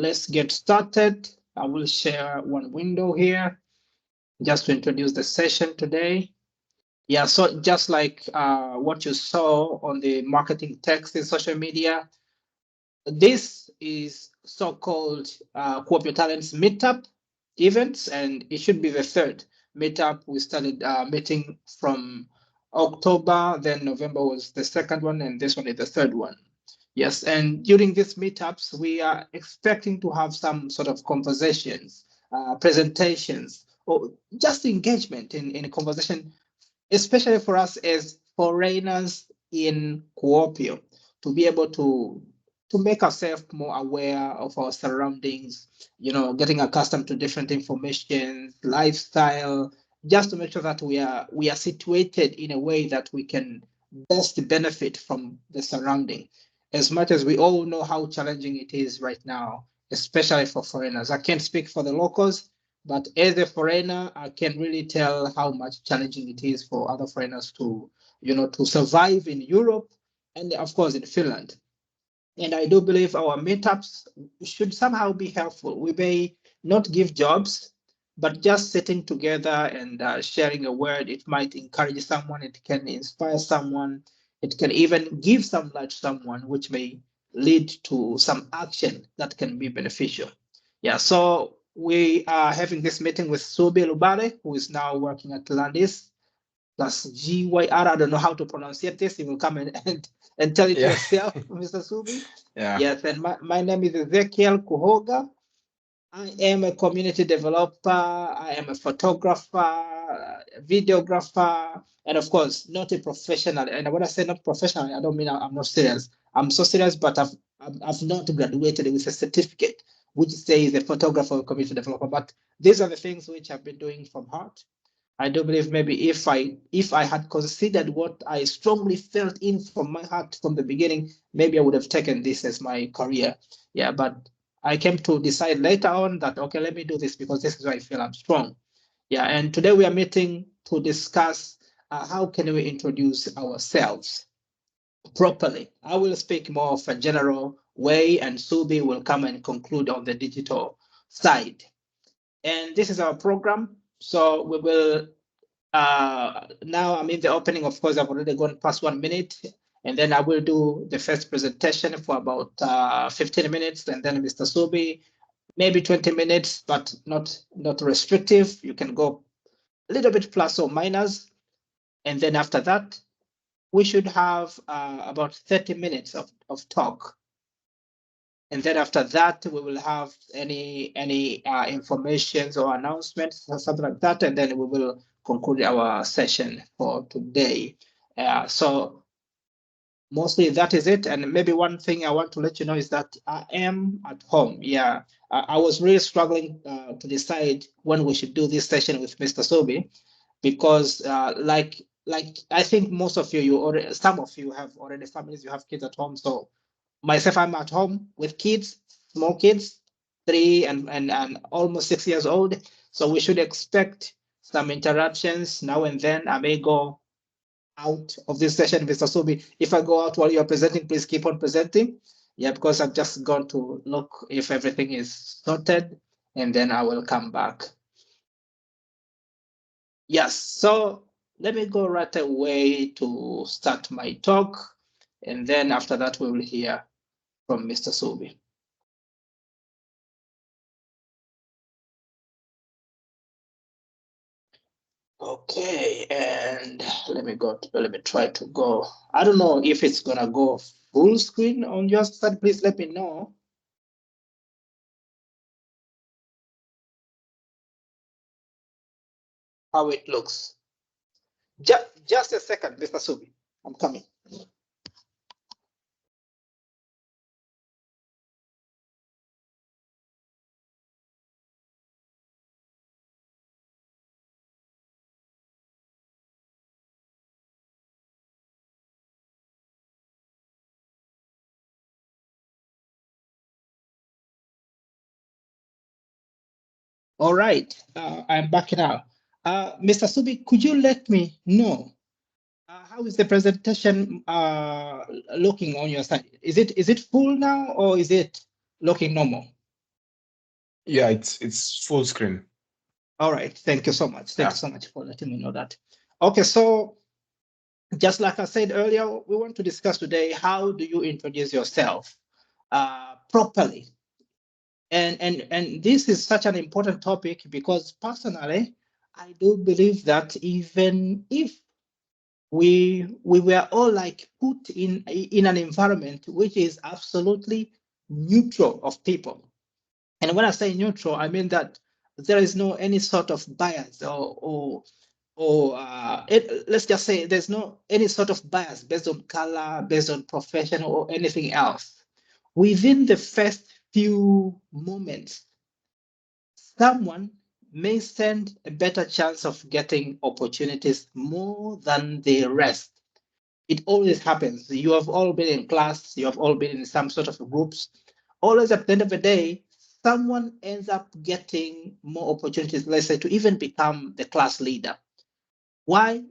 let's get started. I will share one window here just to introduce the session today. Yeah, so just like what you saw on the marketing text in social media, this is so-called Kuopio Talents meetup events, and it should be the third meetup. We started meeting from October, then November was the second one, and this one is the third one. Yes, and during these meetups, we are expecting to have some sort of conversations, presentations, or just engagement in a conversation, especially for us as foreigners in Kuopio, to be able to make ourselves more aware of our surroundings, getting accustomed to different information, lifestyle, just to make sure that we are situated in a way that we can best benefit from the surrounding. As much as we all know how challenging it is right now, especially for foreigners. I can't speak for the locals, but as a foreigner, I can really tell how much challenging it is for other foreigners to survive in Europe and of course in Finland. And I do believe our meetups should somehow be helpful. We may not give jobs, but just sitting together and sharing a word, it might encourage someone, it can inspire someone, it can even give some light to someone, which may lead to some action that can be beneficial. Yeah, so we are having this meeting with Suubi Lubaale, who is now working at Landis+Gyr. I don't know how to pronounce this. You will come and tell it yourself, Mr. Suubi. Yeah. Yes, and my name is Ezekiel Kuhoga. I am a community developer. I am a photographer, videographer, and of course, not a professional. And when I say not professional, I don't mean I'm not serious. I'm so serious, but I've not graduated with a certificate which says a photographer or community developer. But these are the things which I've been doing from heart. I do believe maybe if I had considered what I strongly felt in from my heart from the beginning, maybe I would have taken this as my career. Yeah, but I came to decide later on that, okay, let me do this because this is where I feel I'm strong. Yeah, and today we are meeting to discuss how can we introduce ourselves properly. I will speak more of a general way, and Suubi will come and conclude on the digital side. And this is our program. So we will now I'm in the opening. Of course, I've already gone past 1 minute, and then I will do the first presentation for about 15 minutes, and then Mr. Suubi, maybe 20 minutes, but not restrictive. You can go a little bit plus or minus, and then after that, we should have about 30 minutes of talk. And then after that, we will have any information or announcements or something like that, and then we will conclude our session for today. So mostly that is it. And maybe one thing I want to let you know is that I am at home. Yeah, I was really struggling to decide when we should do this session with Mr. Suubi, because like I think most of you, some of you have already families, you have kids at home. So myself, I'm at home with kids, small kids, 3 and almost 6 years old. So we should expect some interruptions now and then. I may go out of this session, Mr. Suubi. If I go out while you're presenting, please keep on presenting. Yeah, because I've just gone to look if everything is sorted, and then I will come back. Yes, so let me go right away to start my talk, and then after that we will hear from Mr. Suubi. Okay, and let me try to go. I don't know if it's gonna go full screen on your side. Please let me know. How it looks. Just a second, Mr. Suubi. I'm coming. All right, I'm back now. Mr. Suubi, could you let me know how is the presentation looking on your side? Is it full now, or is it looking normal? Yeah, it's full screen. All right. Thank you so much. Thank Yeah. you so much for letting me know that. Okay, so just like I said earlier, we want to discuss today how do you introduce yourself properly. And this is such an important topic because personally, I do believe that even if we were all like put in an environment which is absolutely neutral of people. And when I say neutral, I mean that there is no any sort of bias let's just say there's no any sort of bias based on color, based on profession, or anything else. Within the first few moments, someone may stand a better chance of getting opportunities more than the rest. It always happens. You have all been in class, you have all been in some sort of groups. Always at the end of the day, someone ends up getting more opportunities, let's say, to even become the class leader. Why?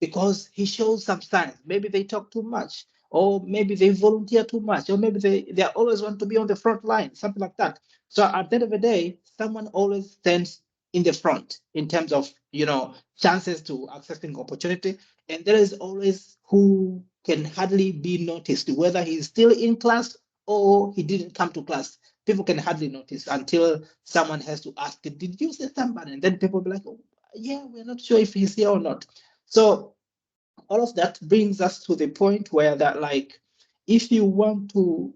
Because he shows some signs. Maybe they talk too much, or maybe they volunteer too much, or maybe they always want to be on the front line, something like that. So at the end of the day, someone always stands in the front in terms of chances to accessing opportunity. And there is always who can hardly be noticed, whether he's still in class or he didn't come to class. People can hardly notice until someone has to ask, did you say somebody? And then people will be like, oh, yeah, we're not sure if he's here or not. So all of that brings us to the point where that, like, if you want to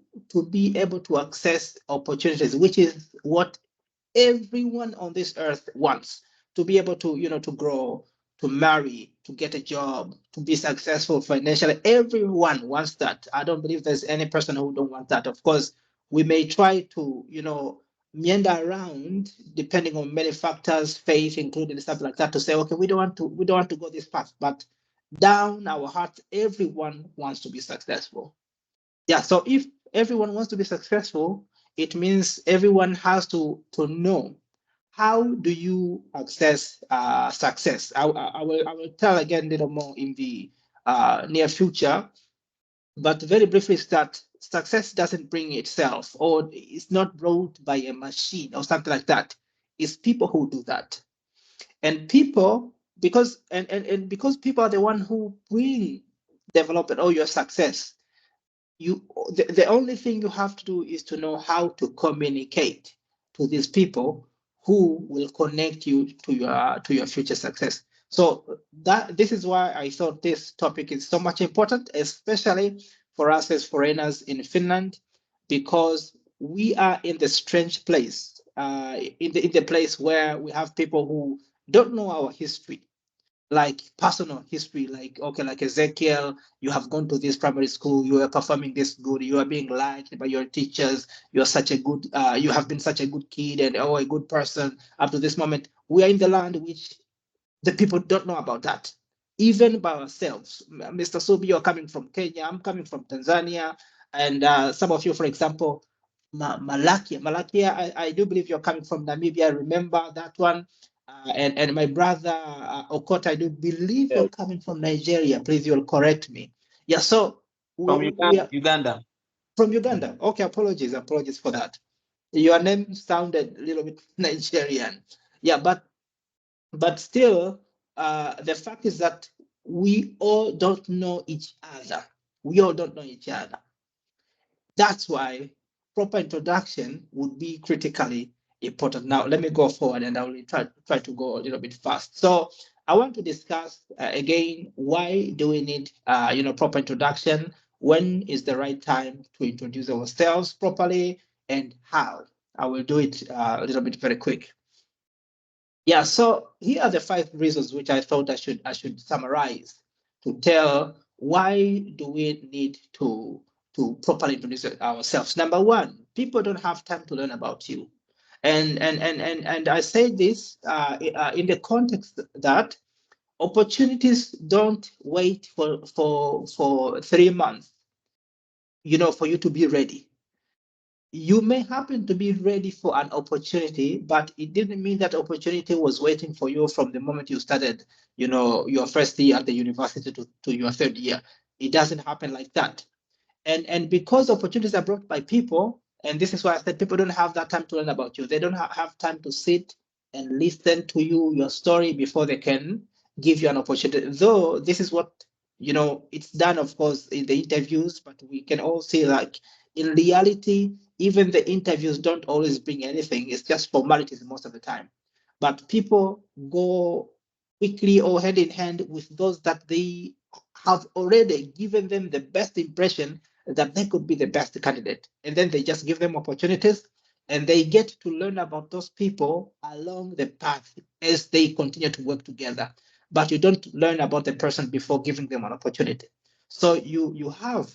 be able to access opportunities, which is what everyone on this earth wants, to be able to to grow, to marry, to get a job, to be successful financially. Everyone wants that. I don't believe there's any person who don't want that. Of course, we may try to meander around depending on many factors, faith included, stuff like that, to say, okay, we don't want to go this path, but down our hearts, everyone wants to be successful. Yeah, so if everyone wants to be successful, it means everyone has to know how do you access success. I will tell again a little more in the near future, but very briefly is that success doesn't bring itself, or it's not brought by a machine or something like that. It's people who do that. And people, and because people are the one who bring development or your success, the only thing you have to do is to know how to communicate to these people who will connect you to your future success. So that this is why I thought this topic is so much important, especially for us as foreigners in Finland, because we are in the strange place, in the place where we have people who don't know our history, like personal history, like, okay, like Ezekiel, you have gone to this primary school, you are performing this good, you are being liked by your teachers, you're such a good you have been such a good kid, and a good person up to this moment. We are in the land which the people don't know about that, even by ourselves. Mr. Subi, you're coming from Kenya, I'm coming from Tanzania, and some of you, for example, Malakia, I do believe you're coming from Namibia. I remember that one. And my brother Okota, I do believe Yes. you're coming from Nigeria. Please, you'll correct me. Yeah, so From we are Uganda. from Uganda. Okay, apologies for that. Your name sounded a little bit Nigerian. Yeah, but still, the fact is that we all don't know each other. We all don't know each other. That's why proper introduction would be critically important. Now, let me go forward and I will try to go a little bit fast. So I want to discuss again, why do we need proper introduction? When is the right time to introduce ourselves properly, and how? I will do it a little bit very quick. Yeah, so here are the 5 reasons which I thought I should summarize to tell why do we need to properly introduce ourselves. Number one, people don't have time to learn about you. And I say this in the context that opportunities don't wait for 3 months, for you to be ready. You may happen to be ready for an opportunity, but it didn't mean that opportunity was waiting for you from the moment you started, your first year at the university to your third year. It doesn't happen like that. And because opportunities are brought by people, And this is why I said people don't have that time to learn about you. They don't have time to sit and listen to you, your story, before they can give you an opportunity. Though this is what, it's done, of course, in the interviews, but we can all see, like, in reality, even the interviews don't always bring anything. It's just formalities most of the time. But people go quickly or hand in hand with those that they have already given them the best impression that they could be the best candidate. And then they just give them opportunities, and they get to learn about those people along the path as they continue to work together. But you don't learn about the person before giving them an opportunity. So you have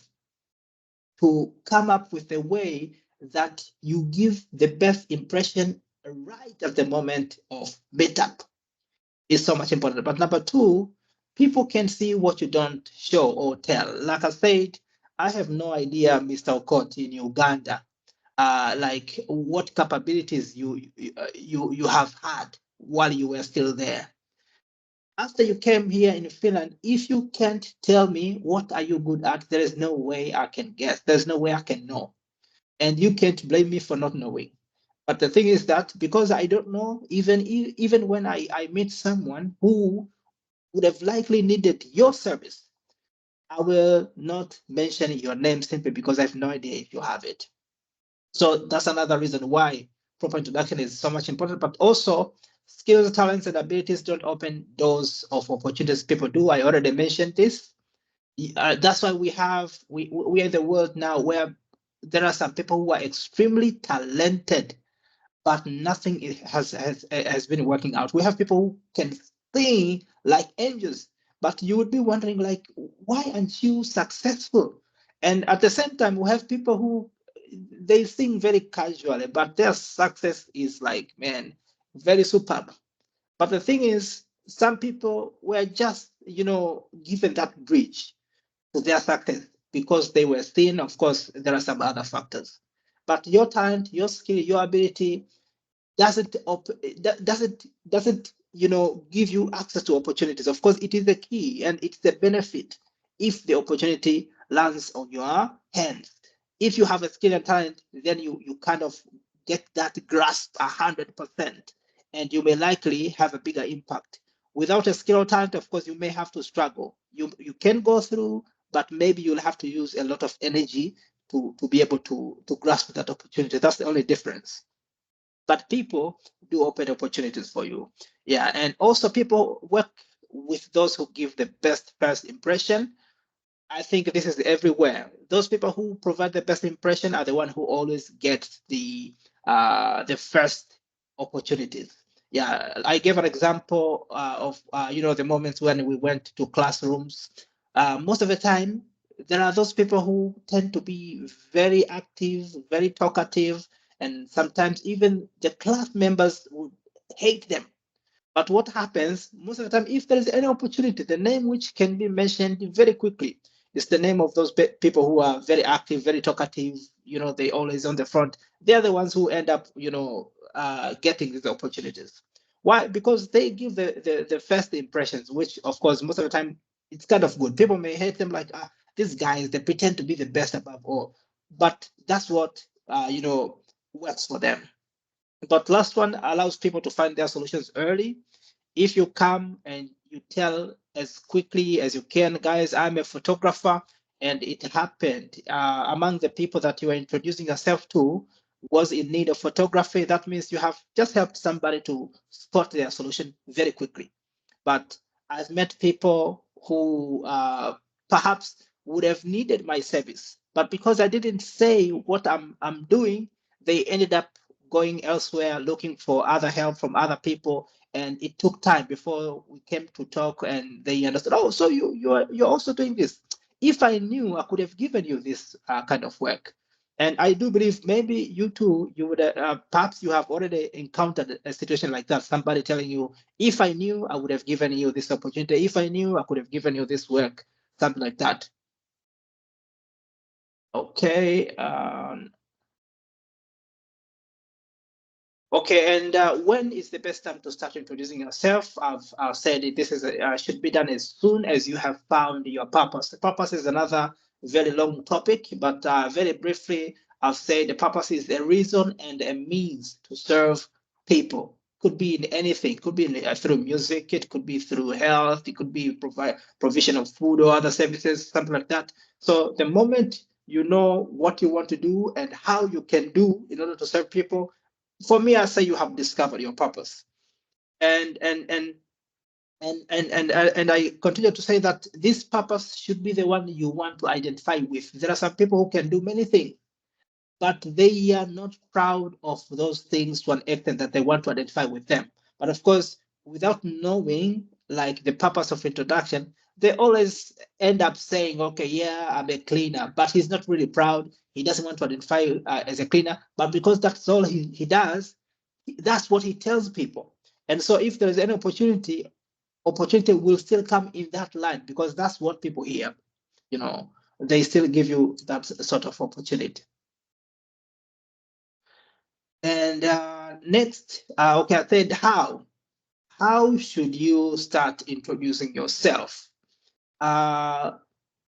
to come up with a way that you give the best impression right at the moment of meetup. Is so much important. But number two, people can see what you don't show or tell. Like I said, I have no idea, Mr. Okot, in Uganda, like what capabilities you have had while you were still there. After you came here in Finland, if you can't tell me what are you good at, there is no way I can guess. There's no way I can know. And you can't blame me for not knowing. But the thing is that because I don't know, even when I meet someone who would have likely needed your service, I will not mention your name simply because I have no idea if you have it. So that's another reason why proper introduction is so much important. But also, skills, talents, and abilities don't open doors of opportunities. People do. I already mentioned this. That's why we are in the world now where there are some people who are extremely talented, but nothing has been working out. We have people who can sing like angels, but you would be wondering, like, why aren't you successful? And at the same time, we have people who they sing very casually, but their success is like, man, very superb. But the thing is, some people were just, given that bridge to their success because they were thin. Of course, there are some other factors. But your talent, your skill, your ability doesn't give you access to opportunities. Of course, it is the key and it's the benefit if the opportunity lands on your hands. If you have a skill and talent, then you kind of get that grasp 100%, and you may likely have a bigger impact. Without a skill or talent, of course, you may have to struggle. You can go through, but maybe you'll have to use a lot of energy to be able to grasp that opportunity. That's the only difference. But people do open opportunities for you. Yeah, and also people work with those who give the best first impression. I think this is everywhere. Those people who provide the best impression are the one who always get the first opportunities. Yeah, I gave an example of the moments when we went to classrooms. Most of the time, there are those people who tend to be very active, very talkative, and sometimes even the class members would hate them. But what happens most of the time, if there is any opportunity, the name which can be mentioned very quickly is the name of those people who are very active, very talkative. They always on the front. They are the ones who end up, getting these opportunities. Why? Because they give the first impressions, which of course most of the time it's kind of good. People may hate them like, these guys, they pretend to be the best above all, but that's what works for them. But last one allows people to find their solutions early. If you come and you tell as quickly as you can, guys, I'm a photographer, and it happened among the people that you are introducing yourself to was in need of photography, that means you have just helped somebody to spot their solution very quickly. But I've met people who perhaps would have needed my service, but because I didn't say what I'm doing, they ended up going elsewhere looking for other help from other people, and it took time before we came to talk and they understood, oh, so you're also doing this. If I knew, I could have given you this kind of work. And I do believe maybe you too, you would perhaps you have already encountered a situation like that, somebody telling you, if I knew, I would have given you this opportunity. If I knew, I could have given you this work, something like that. Okay. Okay, and when is the best time to start introducing yourself? I've said it, this is should be done as soon as you have found your purpose. The purpose is another very long topic, but very briefly, I've said the purpose is a reason and a means to serve people. Could be in anything. Could be through music. It could be through health. It could be provision of food or other services, something like that. So the moment you know what you want to do and how you can do in order to serve people, for me, I say you have discovered your purpose. And I continue to say that this purpose should be the one you want to identify with. There are some people who can do many things, but they are not proud of those things to an extent that they want to identify with them. But of course, without knowing like the purpose of introduction, they always end up saying, okay, yeah, I'm a cleaner, but he's not really proud. He doesn't want to identify as a cleaner, but because that's all he does, that's what he tells people. And so if there's any opportunity will still come in that line because that's what people hear. They still give you that sort of opportunity. And next, okay, I said how. How should you start introducing yourself?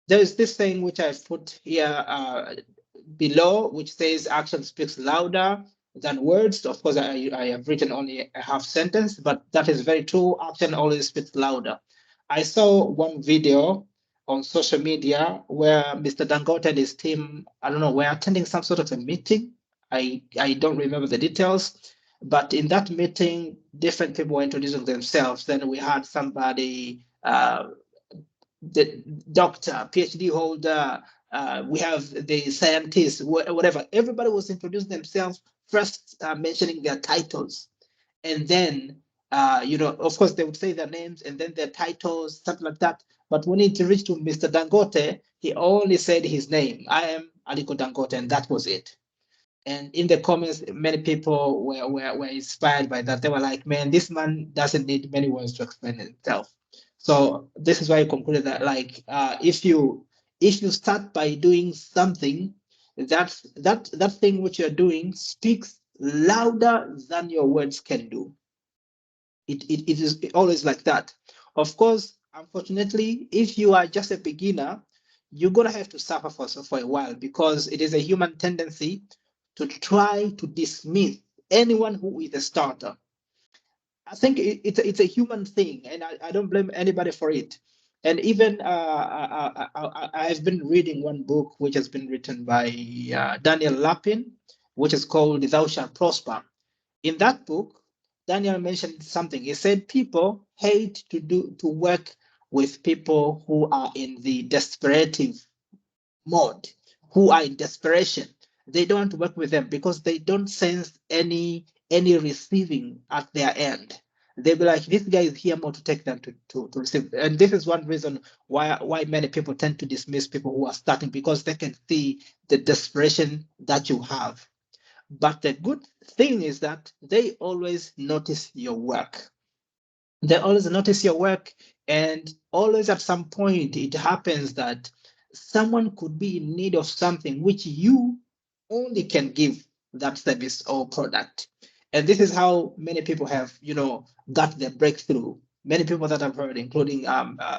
There's this thing which I've put here below, which says action speaks louder than words. Of course, I have written only a half sentence, but that is very true. Action always speaks louder. I saw one video on social media where Mr. Dangote and his team, I don't know, were attending some sort of a meeting. I don't remember the details, but in that meeting, different people were introducing themselves. Then we had somebody, the doctor, PhD holder, we have the scientists, whatever. Everybody was introducing themselves, first mentioning their titles. And then, of course, they would say their names and then their titles, something like that. But when it reached to Mr. Dangote, he only said his name. I am Aliko Dangote, and that was it. And in the comments, many people were inspired by that. They were like, man, this man doesn't need many words to explain himself. So this is why I concluded that, like, if you start by doing something, that thing which you're doing speaks louder than your words can do. It is always like that. Of course, unfortunately, if you are just a beginner, you're gonna have to suffer for a while because it is a human tendency to try to dismiss anyone who is a starter. I think it's a human thing, and I don't blame anybody for it. And even I've been reading one book which has been written by Daniel Lapin, which is called Thou Shalt Prosper. In that book, Daniel mentioned something. He said people hate to work with people who are in the desperative mode, who are in desperation. They don't work with them because they don't sense any receiving at their end. They'll be like, this guy is here more to take than to receive. And this is one reason why many people tend to dismiss people who are starting, because they can see the desperation that you have. But the good thing is that they always notice your work. They always notice your work, and always at some point it happens that someone could be in need of something which you only can give that service or product. And this is how many people have, got their breakthrough. Many people that I've heard, including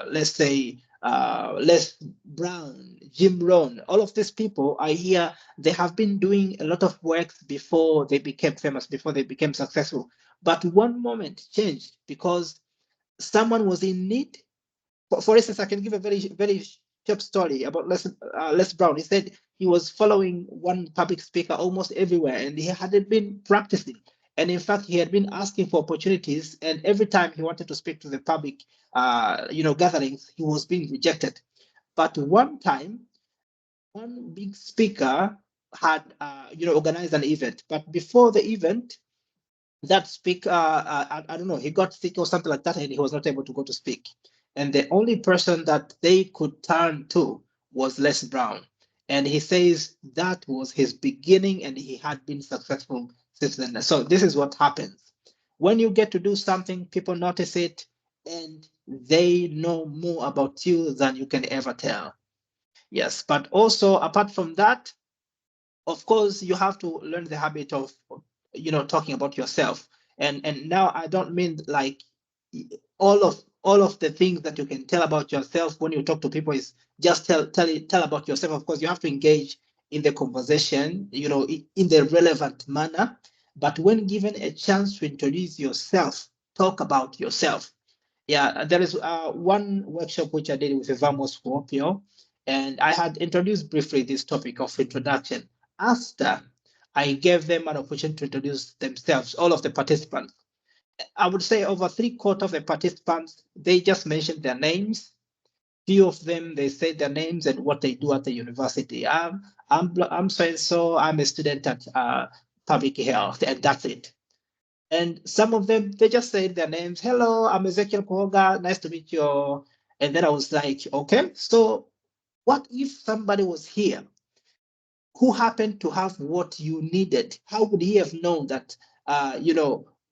let's say Les Brown, Jim Rohn, all of these people I hear they have been doing a lot of work before they became famous, before they became successful. But one moment changed because someone was in need. For instance, I can give a very, very short story about Les Brown. He said he was following one public speaker almost everywhere, and he hadn't been practicing. And in fact, he had been asking for opportunities, and every time he wanted to speak to the public, gatherings, he was being rejected. But one time, one big speaker had, organized an event. But before the event, that speaker, I don't know, he got sick or something like that, and he was not able to go to speak. And the only person that they could turn to was Les Brown. And he says that was his beginning, and he had been successful since then. So this is what happens. When you get to do something, people notice it, and they know more about you than you can ever tell. Yes, but also apart from that, of course, you have to learn the habit of talking about yourself. And now I don't mean like all of the things that you can tell about yourself when you talk to people is just tell about yourself. Of course, you have to engage in the conversation, in the relevant manner. But when given a chance to introduce yourself, talk about yourself. Yeah, there is one workshop which I did with Vamos Kuopio, and I had introduced briefly this topic of introduction. After I gave them an opportunity to introduce themselves, all of the participants, I would say over 3/4 of the participants, they just mentioned their names. Few of them, they said their names and what they do at the university. I'm so and so. I'm a student at public health, and that's it. And some of them, they just said their names. Hello, I'm Ezekiel Kuhoga. Nice to meet you. And then I was like, okay, so what if somebody was here who happened to have what you needed? How would he have known that,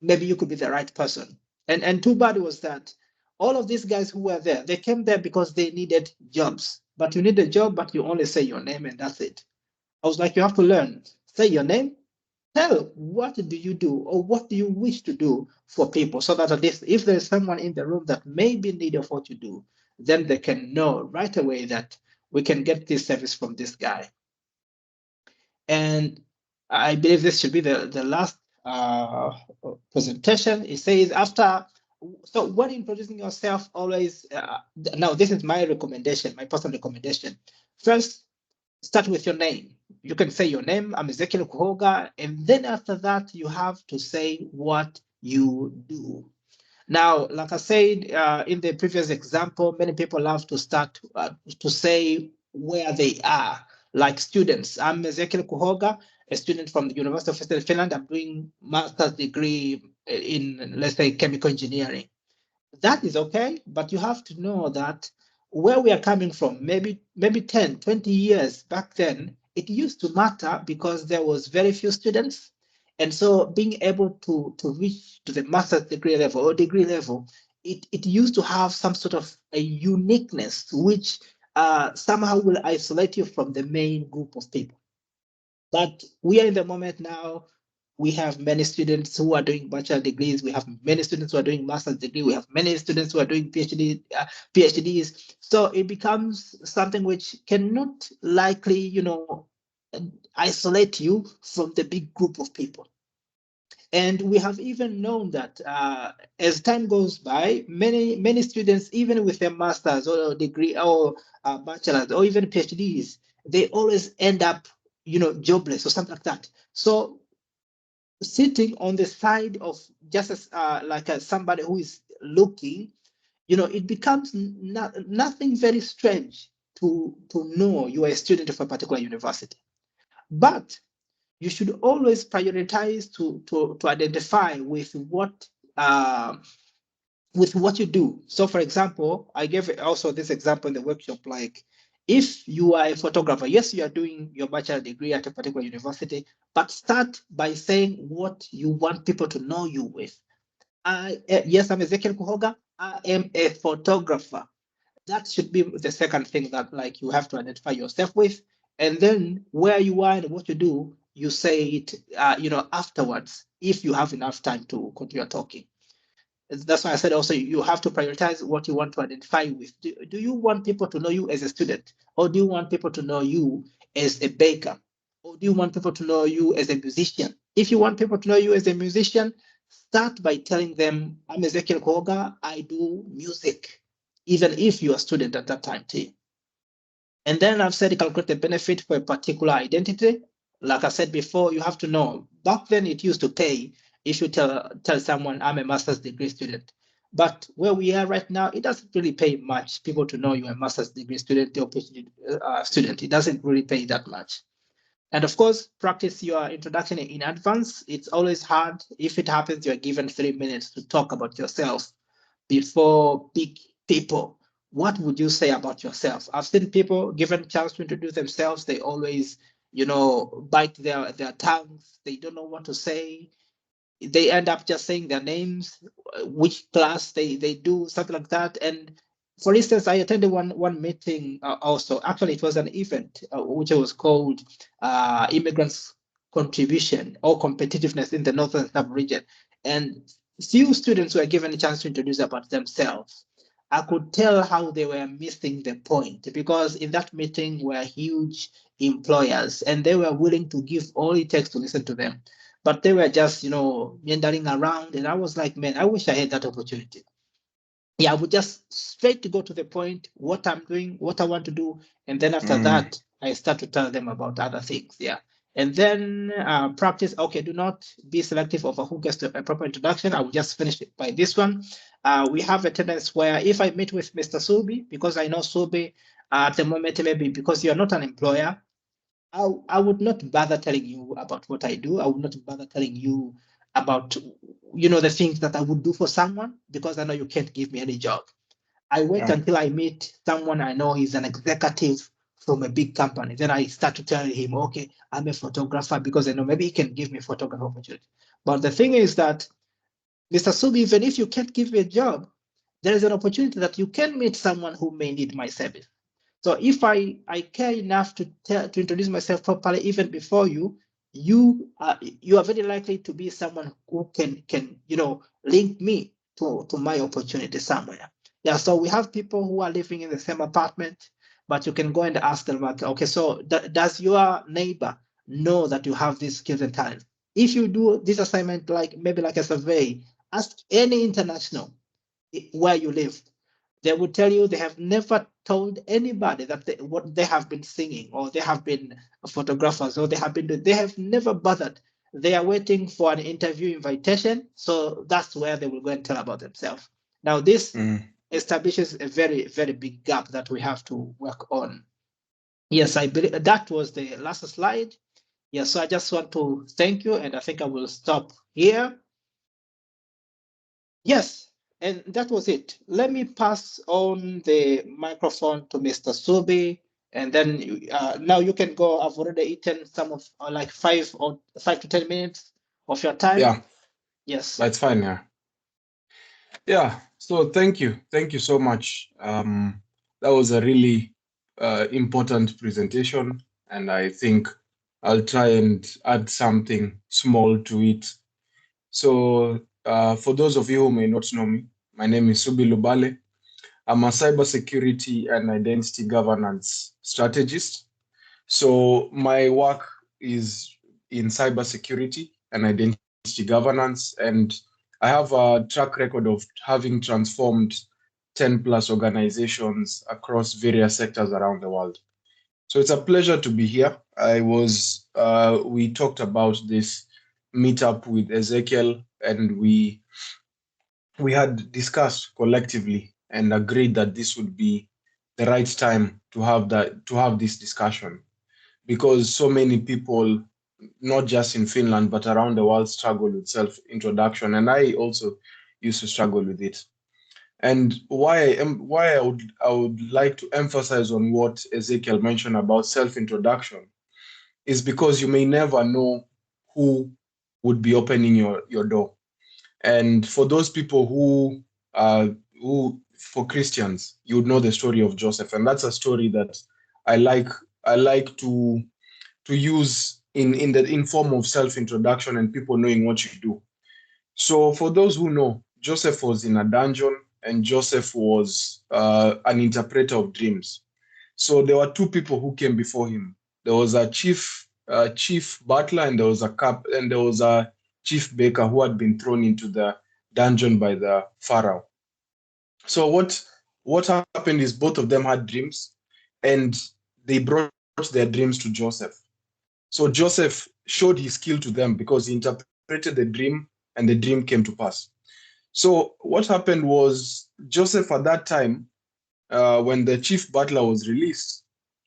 maybe you could be the right person? And too bad was that all of these guys who were there, they came there because they needed jobs. But you need a job, but you only say your name and that's it. I was like, you have to learn. Say your name, tell what do you do or what do you wish to do for people, so that at least if there's someone in the room that may be in need of what you do, then they can know right away that we can get this service from this guy. And I believe this should be the last presentation. It says after, so when introducing yourself, always, now this is my recommendation, my personal recommendation. First, start with your name. You can say your name, I'm Ezekiel Kuhoga, and then after that, you have to say what you do. Now, like I said in the previous example, many people love to start to say where they are, like students. I'm Ezekiel Kuhoga, a student from the University of Finland. I'm doing master's degree in, let's say, chemical engineering. That is okay, but you have to know that where we are coming from, maybe 10, 20 years back then, it used to matter because there was very few students. And so being able to reach to the master's degree level or degree level, it used to have some sort of a uniqueness, which somehow will isolate you from the main group of people. But we are in the moment now. We have many students who are doing bachelor degrees. We have many students who are doing master's degree. We have many students who are doing PhDs. So it becomes something which cannot likely, isolate you from the big group of people. And we have even known that as time goes by, many students, even with their masters or degree or bachelors or even PhDs, they always end up, jobless or something like that. So sitting on the side of just as like somebody who is looking, it becomes nothing very strange to know you are a student of a particular university. But you should always prioritize to identify with what you do. So for example, I gave also this example in the workshop, like if you are a photographer, yes, you are doing your bachelor degree at a particular university, but start by saying what you want people to know you with. Yes, I'm Ezekiel Kuhoga. I am a photographer. That should be the second thing that like you have to identify yourself with. And then where you are and what you do, you say it, afterwards, if you have enough time to continue talking. That's why I said also you have to prioritize what you want to identify with. Do you want people to know you as a student, or do you want people to know you as a baker, or do you want people to know you as a musician? If you want people to know you as a musician, start by telling them, I'm Ezekiel Kuhoga, I do music, even if you're a student at that time too. And then I've said calculate the benefit for a particular identity. Like I said before, you have to know. Back then, it used to pay if you tell someone I'm a master's degree student. But where we are right now, it doesn't really pay much people to know you're a master's degree student or PhD student. It doesn't really pay that much. And of course, practice your introduction in advance. It's always hard. If it happens, you're given 3 minutes to talk about yourself before big people. What would you say about yourself? I've seen people given a chance to introduce themselves. They always, bite their tongues. They don't know what to say. They end up just saying their names, which class they do, something like that. And for instance, I attended one meeting also. Actually, it was an event which was called Immigrants' Contribution or Competitiveness in the Northern Sub-region. And few students were given a chance to introduce about themselves. I could tell how they were missing the point, because in that meeting were huge employers and they were willing to give all it takes to listen to them. But they were just, meandering around. And I was like, man, I wish I had that opportunity. Yeah, I would just straight to go to the point, what I'm doing, what I want to do. And then after that, I start to tell them about other things. Yeah. And then practice, okay, do not be selective over who gets a proper introduction. I will just finish it by this one. We have a tendency where if I meet with Mr. Suubi, because I know Suubi at the moment, maybe because you're not an employer, I would not bother telling you about what I do. I would not bother telling you about, the things that I would do for someone, because I know you can't give me any job. I wait until I meet someone I know is an executive from a big company. Then I start to tell him, okay, I'm a photographer, because I know maybe he can give me photography opportunity. But the thing is that, Mr. Suubi, even if you can't give me a job, there is an opportunity that you can meet someone who may need my service. So if I care enough to introduce myself properly, even before you are very likely to be someone who can link me to my opportunity somewhere. Yeah. So we have people who are living in the same apartment, but you can go and ask them, like, okay, so does your neighbor know that you have these skills and talents? If you do this assignment, like maybe like a survey, ask any international where you live. They will tell you they have never told anybody that what they have been singing, or they have been photographers, or they have never bothered. They are waiting for an interview invitation. So that's where they will go and tell about themselves. Now, this establishes a very, very big gap that we have to work on. Yes, I believe that was the last slide. Yes, so I just want to thank you, and I think I will stop here. Yes, and that was it. Let me pass on the microphone to Mr. Suubi, and then now you can go. I've already eaten some of like 5 to 10 minutes of your time. Yeah. Yes. That's fine. Yeah. Yeah. So thank you so much. That was a really important presentation, and I think I'll try and add something small to it. So for those of you who may not know me, my name is Suubi Lubaale. I'm a cybersecurity and identity governance strategist. So my work is in cybersecurity and identity governance, and I have a track record of having transformed 10 plus organizations across various sectors around the world. So it's a pleasure to be here. We talked about this meetup with Ezekiel, and we had discussed collectively and agreed that this would be the right time to have this discussion, because so many people, not just in Finland but around the world, struggle with self-introduction, and I also used to struggle with it. And why I would like to emphasize on what Ezekiel mentioned about self-introduction is because you may never know who would be opening your door. And for those people who for Christians, you would know the story of Joseph, and that's a story that I like to use in form of self-introduction and people knowing what you do. So for those who know, Joseph was in a dungeon, and Joseph was an interpreter of dreams. So there were two people who came before him. There was a chief butler, and there was a chief baker who had been thrown into the dungeon by the Pharaoh. So what happened is both of them had dreams, and they brought their dreams to Joseph. So Joseph showed his skill to them because he interpreted the dream, and the dream came to pass. So what happened was, Joseph at that time, when the chief butler was released,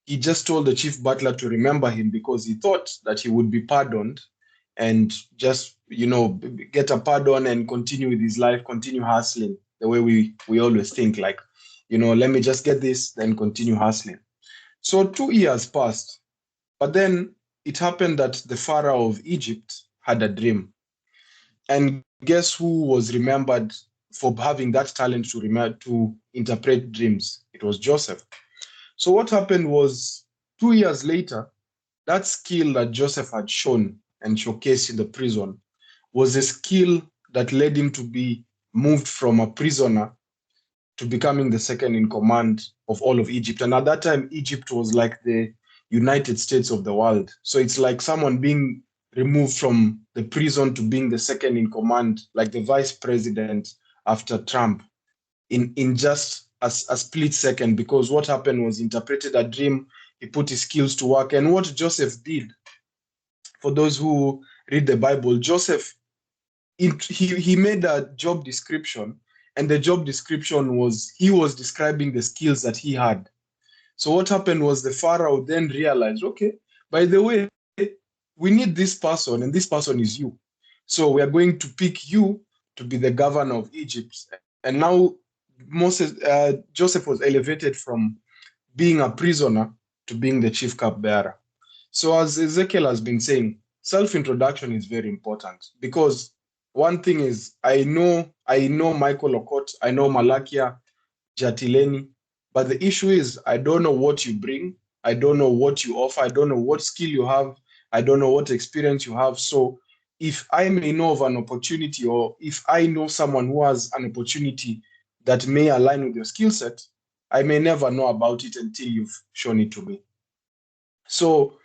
he just told the chief butler to remember him, because he thought that he would be pardoned and just, get a pardon and continue with his life, continue hustling the way we always think, like, let me just get this, then continue hustling. So 2 years passed, but then it happened that the Pharaoh of Egypt had a dream. And guess who was remembered for having that talent to interpret dreams? It was Joseph. So what happened was, 2 years later, that skill that Joseph had shown and showcased in the prison was a skill that led him to be moved from a prisoner to becoming the second in command of all of Egypt. And at that time, Egypt was like the United States of the world. So it's like someone being removed from the prison to being the second in command, like the vice president after Trump, in just a split second, because what happened was interpreted a dream, he put his skills to work. And what Joseph did, for those who read the Bible, Joseph, he made a job description, and the job description was, he was describing the skills that he had. So what happened was the Pharaoh then realized, okay, by the way, we need this person, and this person is you. So we are going to pick you to be the governor of Egypt. And now Joseph was elevated from being a prisoner to being the chief cupbearer. So as Ezekiel has been saying, self-introduction is very important, because one thing is, I know Michael Okot, I know Malakia Jatileni, but the issue is, I don't know what you bring, I don't know what you offer, I don't know what skill you have, I don't know what experience you have. So if I may know of an opportunity, or if I know someone who has an opportunity that may align with your skill set, I may never know about it until you've shown it to me. So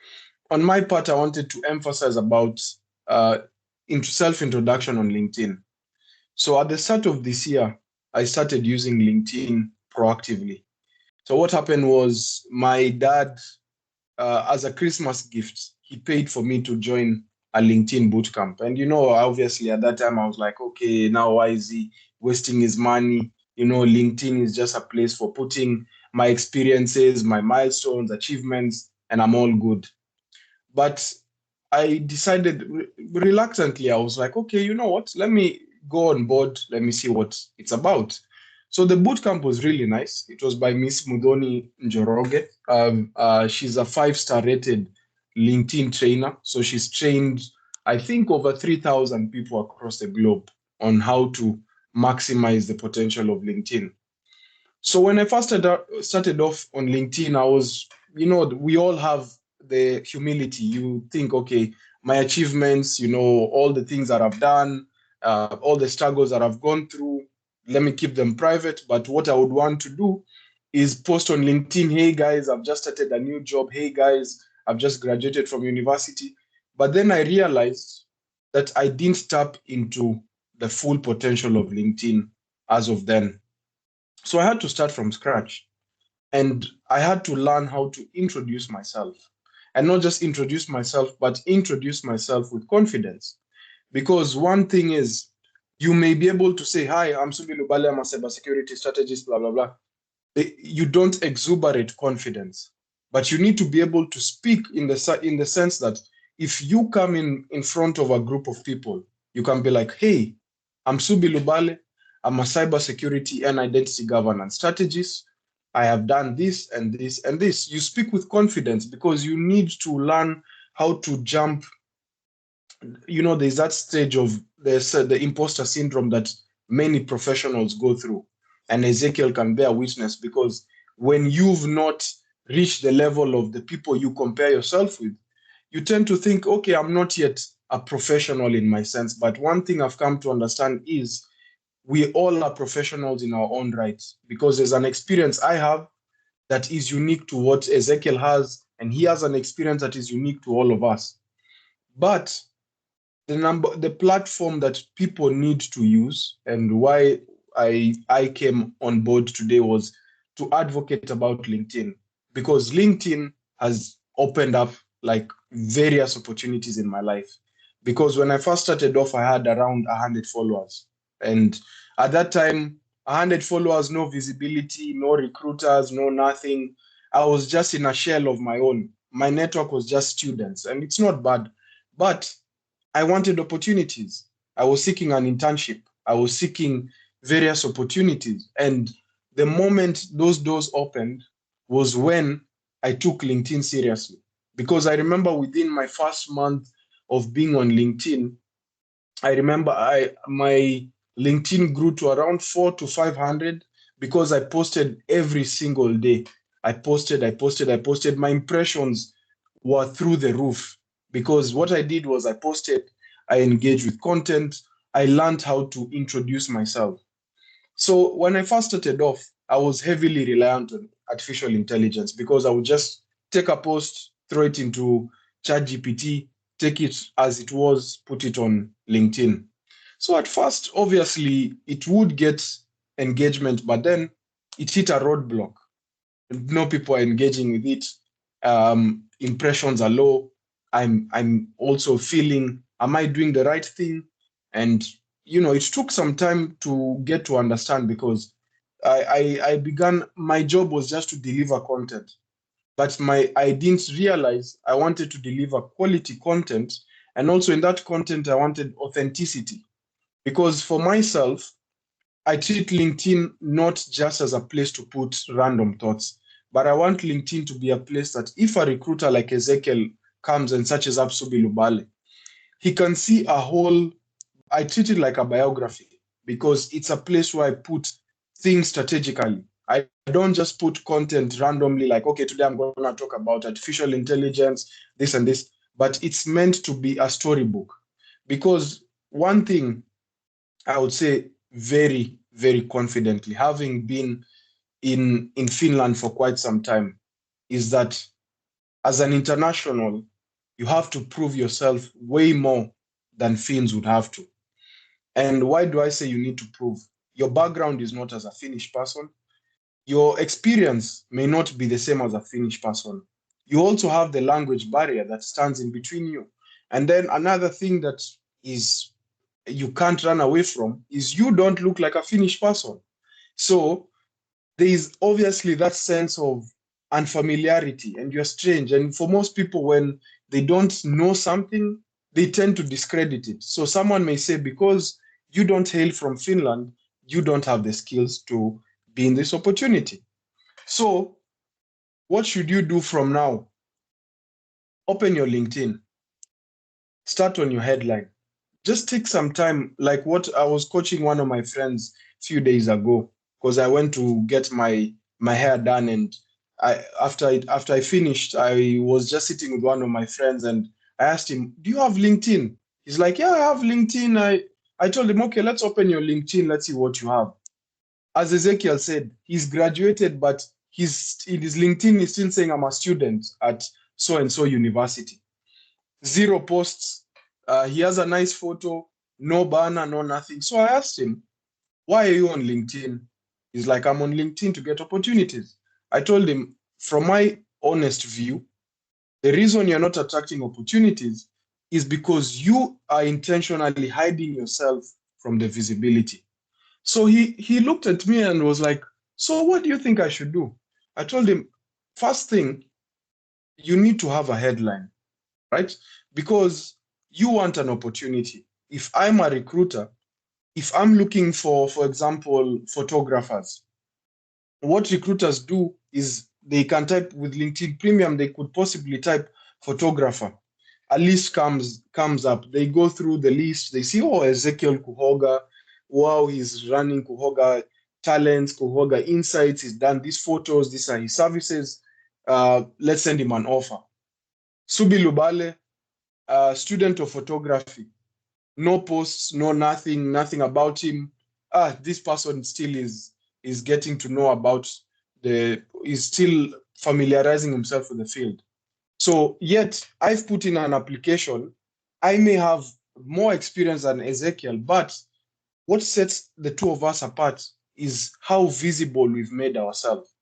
on my part, I wanted to emphasize about self-introduction on LinkedIn. So at the start of this year, I started using LinkedIn proactively. So what happened was, my dad, as a Christmas gift, he paid for me to join a LinkedIn bootcamp. And, obviously at that time I was like, okay, now why is he wasting his money? LinkedIn is just a place for putting my experiences, my milestones, achievements, and I'm all good. But I decided reluctantly, I was like, okay, you know what? Let me go on board. Let me see what it's about. So the bootcamp was really nice. It was by Miss Mudoni Njoroge. She's a 5-star rated LinkedIn trainer. So she's trained, I think, over 3,000 people across the globe on how to maximize the potential of LinkedIn. So when I first started off on LinkedIn, I was, we all have the humility. You think, okay, my achievements, all the things that I've done, all the struggles that I've gone through, let me keep them private. But what I would want to do is post on LinkedIn, hey guys, I've just started a new job. Hey guys, I've just graduated from university. But then I realized that I didn't tap into the full potential of LinkedIn as of then. So I had to start from scratch, and I had to learn how to introduce myself, and not just introduce myself, but introduce myself with confidence. Because one thing is, you may be able to say, hi, I'm Suubi Lubaale, I'm a cybersecurity strategist, blah, blah, blah. You don't exuberate confidence, but you need to be able to speak in the sense that if you come in front of a group of people, you can be like, hey, I'm Suubi Lubaale, I'm a cybersecurity and identity governance strategist. I have done this and this and this. You speak with confidence, because you need to learn how to jump. There's that stage of the imposter syndrome that many professionals go through. And Ezekiel can bear witness, because when you've not reached the level of the people you compare yourself with, you tend to think, okay, I'm not yet a professional in my sense. But one thing I've come to understand is, we all are professionals in our own rights, because there's an experience I have that is unique to what Ezekiel has, and he has an experience that is unique to all of us. But the platform that people need to use, and why I came on board today, was to advocate about LinkedIn, because LinkedIn has opened up like various opportunities in my life. Because when I first started off, I had around 100 followers. And at that time, 100 followers, no visibility, no recruiters, no nothing. I was just in a shell of my own. My network was just students, and it's not bad. But I wanted opportunities. I was seeking an internship. I was seeking various opportunities. And the moment those doors opened was when I took LinkedIn seriously. Because I remember within my first month of being on LinkedIn, I remember my LinkedIn grew to around 400 to 500, because I posted every single day. I posted. My impressions were through the roof, because what I did was I posted, I engaged with content, I learned how to introduce myself. So when I first started off, I was heavily reliant on artificial intelligence because I would just take a post, throw it into ChatGPT, take it as it was, put it on LinkedIn. So at first, obviously, it would get engagement, but then it hit a roadblock. No people are engaging with it. Impressions are low. I'm also feeling, am I doing the right thing? And it took some time to get to understand because I began, my job was just to deliver content, but I didn't realize I wanted to deliver quality content, and also in that content I wanted authenticity, because for myself I treat LinkedIn not just as a place to put random thoughts, but I want LinkedIn to be a place that if a recruiter like Ezekiel comes and searches up Suubi Lubaale, he can see a whole, I treat it like a biography because it's a place where I put things strategically. I don't just put content randomly like, okay, today I'm going to talk about artificial intelligence, this and this, but it's meant to be a storybook. Because one thing I would say very, very confidently, having been in Finland for quite some time, is that as an international, you have to prove yourself way more than Finns would have to. And why do I say you need to prove? Your background is not as a Finnish person. Your experience may not be the same as a Finnish person. You also have the language barrier that stands in between you. And then another thing that is you can't run away from is you don't look like a Finnish person. So there is obviously that sense of unfamiliarity and you're strange. And for most people, when they don't know something, they tend to discredit it. So someone may say, because you don't hail from Finland, you don't have the skills to be in this opportunity. So what should you do from now? Open your LinkedIn. Start on your headline. Just take some time, like what I was coaching one of my friends a few days ago, because I went to get my hair done, and after I finished, I was just sitting with one of my friends, and I asked him, "Do you have LinkedIn?" He's like, "Yeah, I have LinkedIn." I told him, "Okay, let's open your LinkedIn. Let's see what you have." As Ezekiel said, he's graduated, but he's in his LinkedIn, he's still saying, "I'm a student at so and so university." Zero posts. He has a nice photo, no banner, no nothing. So I asked him, "Why are you on LinkedIn?" He's like, "I'm on LinkedIn to get opportunities." I told him, from my honest view, the reason you're not attracting opportunities is because you are intentionally hiding yourself from the visibility. So he looked at me and was like, "So what do you think I should do?" I told him, first thing, you need to have a headline, right? Because you want an opportunity. If I'm a recruiter, if I'm looking for example, photographers, what recruiters do is they can type with LinkedIn Premium, they could possibly type photographer. A list comes up. They go through the list. They see, oh, Ezekiel Kuhoga. Wow, he's running Kuhoga Talents, Kuhoga Insights. He's done these photos. These are his services. Let's send him an offer. Suubi Lubaale, student of photography. No posts, no nothing about him. This person still is getting to know about is still familiarizing himself with the field. So yet I've put in an application. I may have more experience than Ezekiel, but what sets the two of us apart is how visible we've made ourselves.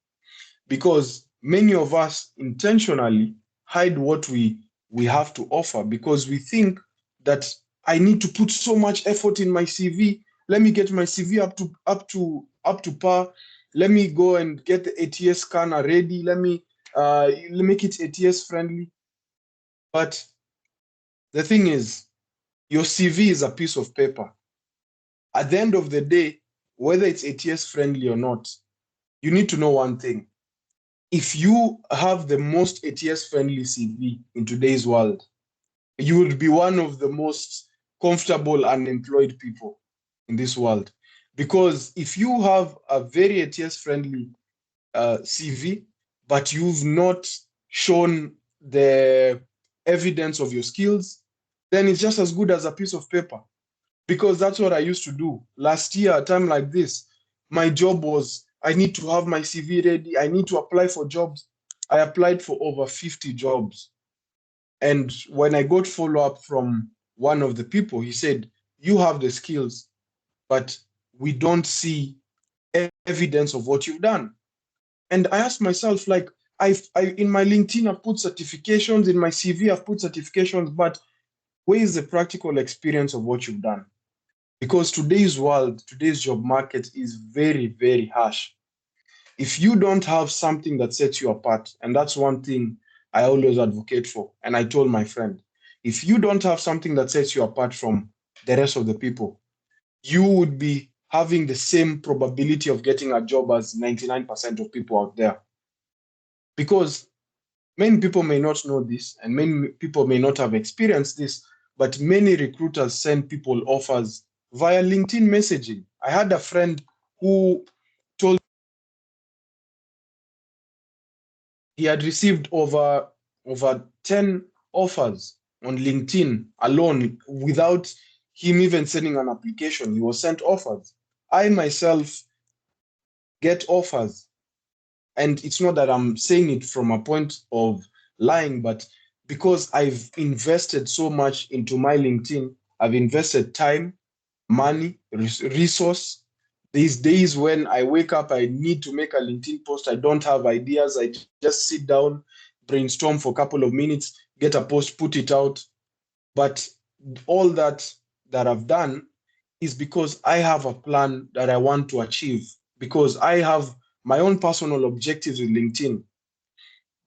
Because many of us intentionally hide what we have to offer because we think that I need to put so much effort in my CV. Let me get my CV up to par. Let me go and get the ATS scanner ready. Let me make it ATS friendly. But the thing is, your CV is a piece of paper. At the end of the day, whether it's ATS friendly or not, you need to know one thing. If you have the most ATS friendly CV in today's world, you will be one of the most comfortable unemployed people in this world. Because if you have a very ATS friendly CV, but you've not shown the evidence of your skills, then it's just as good as a piece of paper. Because that's what I used to do. Last year, a time like this, My job was, I need to have my CV ready. I need to apply for jobs. I applied for over 50 jobs. And when I got follow-up from one of the people, he said, you have the skills, but we don't see evidence of what you've done. And I asked myself, like, in my LinkedIn, I've put certifications, in my CV, I've put certifications, but where is the practical experience of what you've done? Because today's world, today's job market is very, very harsh. If you don't have something that sets you apart, and that's one thing I always advocate for, and I told my friend, if you don't have something that sets you apart from the rest of the people, you would be having the same probability of getting a job as 99% of people out there. Because many people may not know this, and many people may not have experienced this, but many recruiters send people offers via LinkedIn messaging. I had a friend who told he had received over 10 offers on LinkedIn alone without him even sending an application. He was sent offers. I myself get offers. And it's not that I'm saying it from a point of lying, but because I've invested so much into my LinkedIn, I've invested time, money, resource. These days when I wake up, I need to make a LinkedIn post. I don't have ideas. I just sit down, brainstorm for a couple of minutes, get a post, put it out. But all that I've done is because I have a plan that I want to achieve, because I have my own personal objectives with LinkedIn.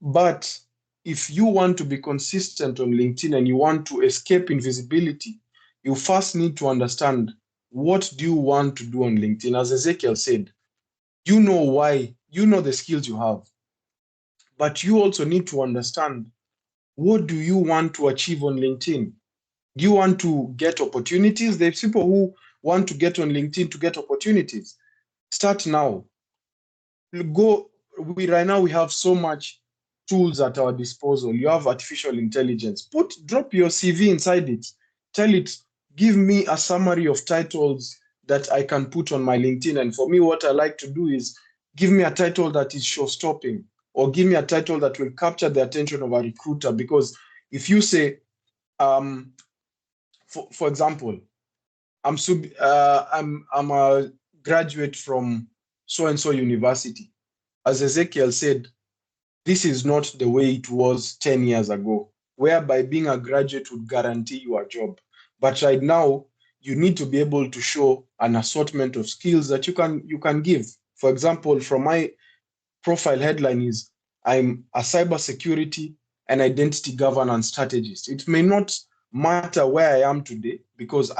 But if you want to be consistent on LinkedIn and you want to escape invisibility, you first need to understand, what do you want to do on LinkedIn? As Ezekiel said, you know why, you know the skills you have, but you also need to understand, what do you want to achieve on LinkedIn? Do you want to get opportunities? There's people who want to get on LinkedIn to get opportunities. Start now. Right now we have so much tools at our disposal. You have artificial intelligence. Drop your CV inside it. Tell it, give me a summary of titles that I can put on my LinkedIn. And for me, what I like to do is give me a title that is show-stopping, or give me a title that will capture the attention of a recruiter. Because if you say, for example, I'm a graduate from so-and-so university. As Ezekiel said, this is not the way it was 10 years ago, whereby being a graduate would guarantee you a job. But right now, you need to be able to show an assortment of skills that you can give. For example, from my profile headline is, I'm a cybersecurity and identity governance strategist. It may not matter where I am today, because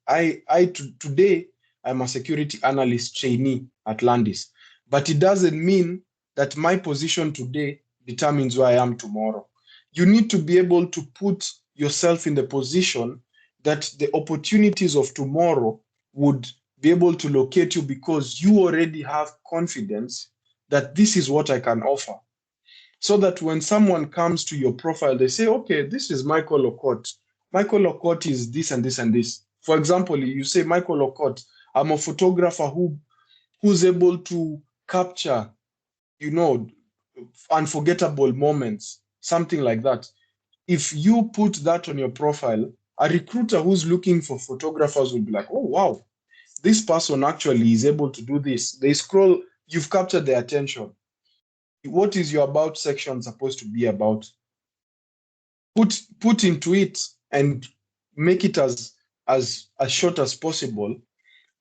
today I'm a security analyst trainee at Landis. But it doesn't mean that my position today determines where I am tomorrow. You need to be able to put yourself in the position that the opportunities of tomorrow would be able to locate you, because you already have confidence that this is what I can offer. So that when someone comes to your profile, they say, okay, this is Michael Okot. Michael Okot is this and this and this. For example, you say, Michael Okot, I'm a photographer who's able to capture, unforgettable moments, something like that. If you put that on your profile, a recruiter who's looking for photographers will be like, oh, wow, this person actually is able to do this. They scroll, you've captured their attention. What is your about section supposed to be about? Put into it and make it as short as possible.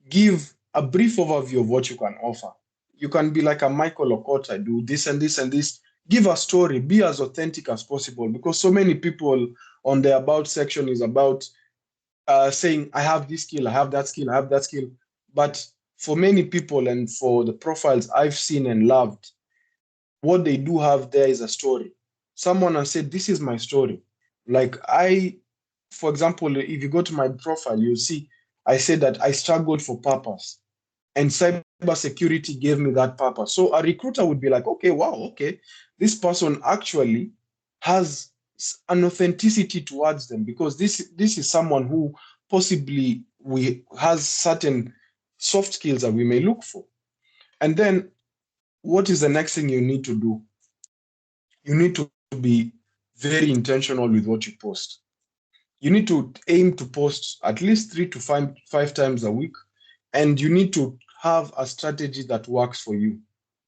Give a brief overview of what you can offer. You can be like a Michael Okot, I do this and this and this. Give a story, be as authentic as possible, because so many people on the about section is about saying, I have this skill, I have that skill, I have that skill. But for many people and for the profiles I've seen and loved, what they do have there is a story. Someone has said, this is my story. Like for example, if you go to my profile, you'll see I said that I struggled for purpose, and cybersecurity gave me that purpose. So a recruiter would be like, okay, wow, okay, this person actually has an authenticity towards them, because this is someone who possibly has certain soft skills that we may look for. And then what is the next thing you need to do? You need to be very intentional with what you post. You need to aim to post at least 3 to 5 times a week, and you need to have a strategy that works for you,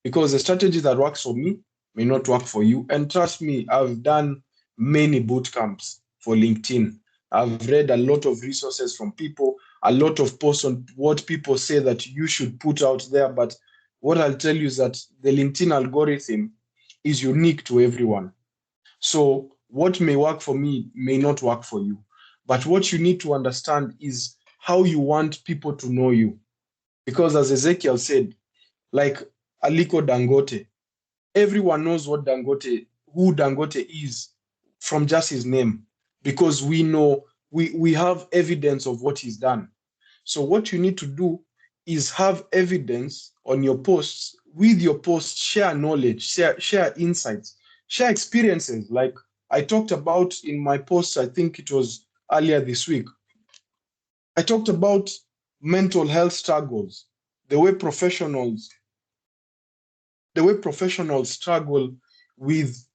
because the strategy that works for me may not work for you. And trust me, I've done many boot camps for LinkedIn. I've read a lot of resources from people, a lot of posts on what people say that you should put out there. But what I'll tell you is that the LinkedIn algorithm is unique to everyone. So what may work for me may not work for you. But what you need to understand is how you want people to know you. Because as Ezekiel said, like Aliko Dangote, everyone knows who Dangote is from just his name, because we know, we have evidence of what he's done. So what you need to do is have evidence on your posts. With your posts, share knowledge, share insights, share experiences. Like I talked about in my posts, I think it was earlier this week, I talked about mental health struggles, the way professionals struggle with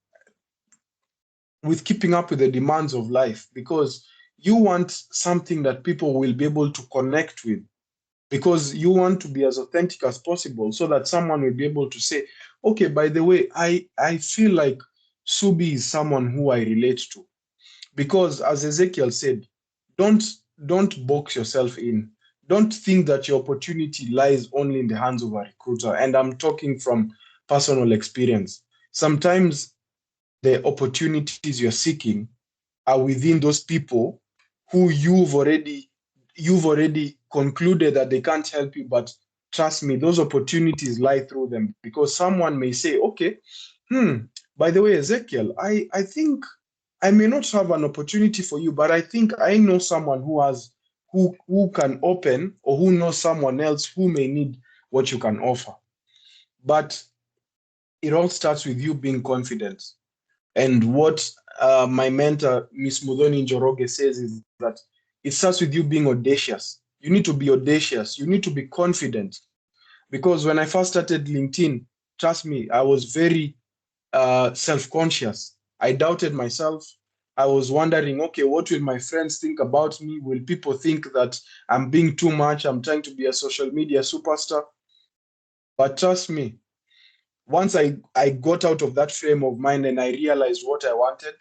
keeping up with the demands of life, because you want something that people will be able to connect with, because you want to be as authentic as possible, so that someone will be able to say, okay, by the way, I feel like Suubi is someone who I relate to. Because as Ezekiel said, don't box yourself in. Don't think that your opportunity lies only in the hands of a recruiter. And I'm talking from personal experience. Sometimes the opportunities you're seeking are within those people who you've already concluded that they can't help you. But trust me, those opportunities lie through them, because someone may say, okay, by the way, Ezekiel, I think I may not have an opportunity for you, but I think I know someone who can open, or who knows someone else who may need what you can offer. But it all starts with you being confident. And what my mentor, Miss Mudhoni Njoroge, says is that it starts with you being audacious. You need to be audacious. You need to be confident. Because when I first started LinkedIn, trust me, I was very self-conscious. I doubted myself. I was wondering, okay, what will my friends think about me? Will people think that I'm being too much? I'm trying to be a social media superstar. But trust me, once I got out of that frame of mind and I realized what I wanted,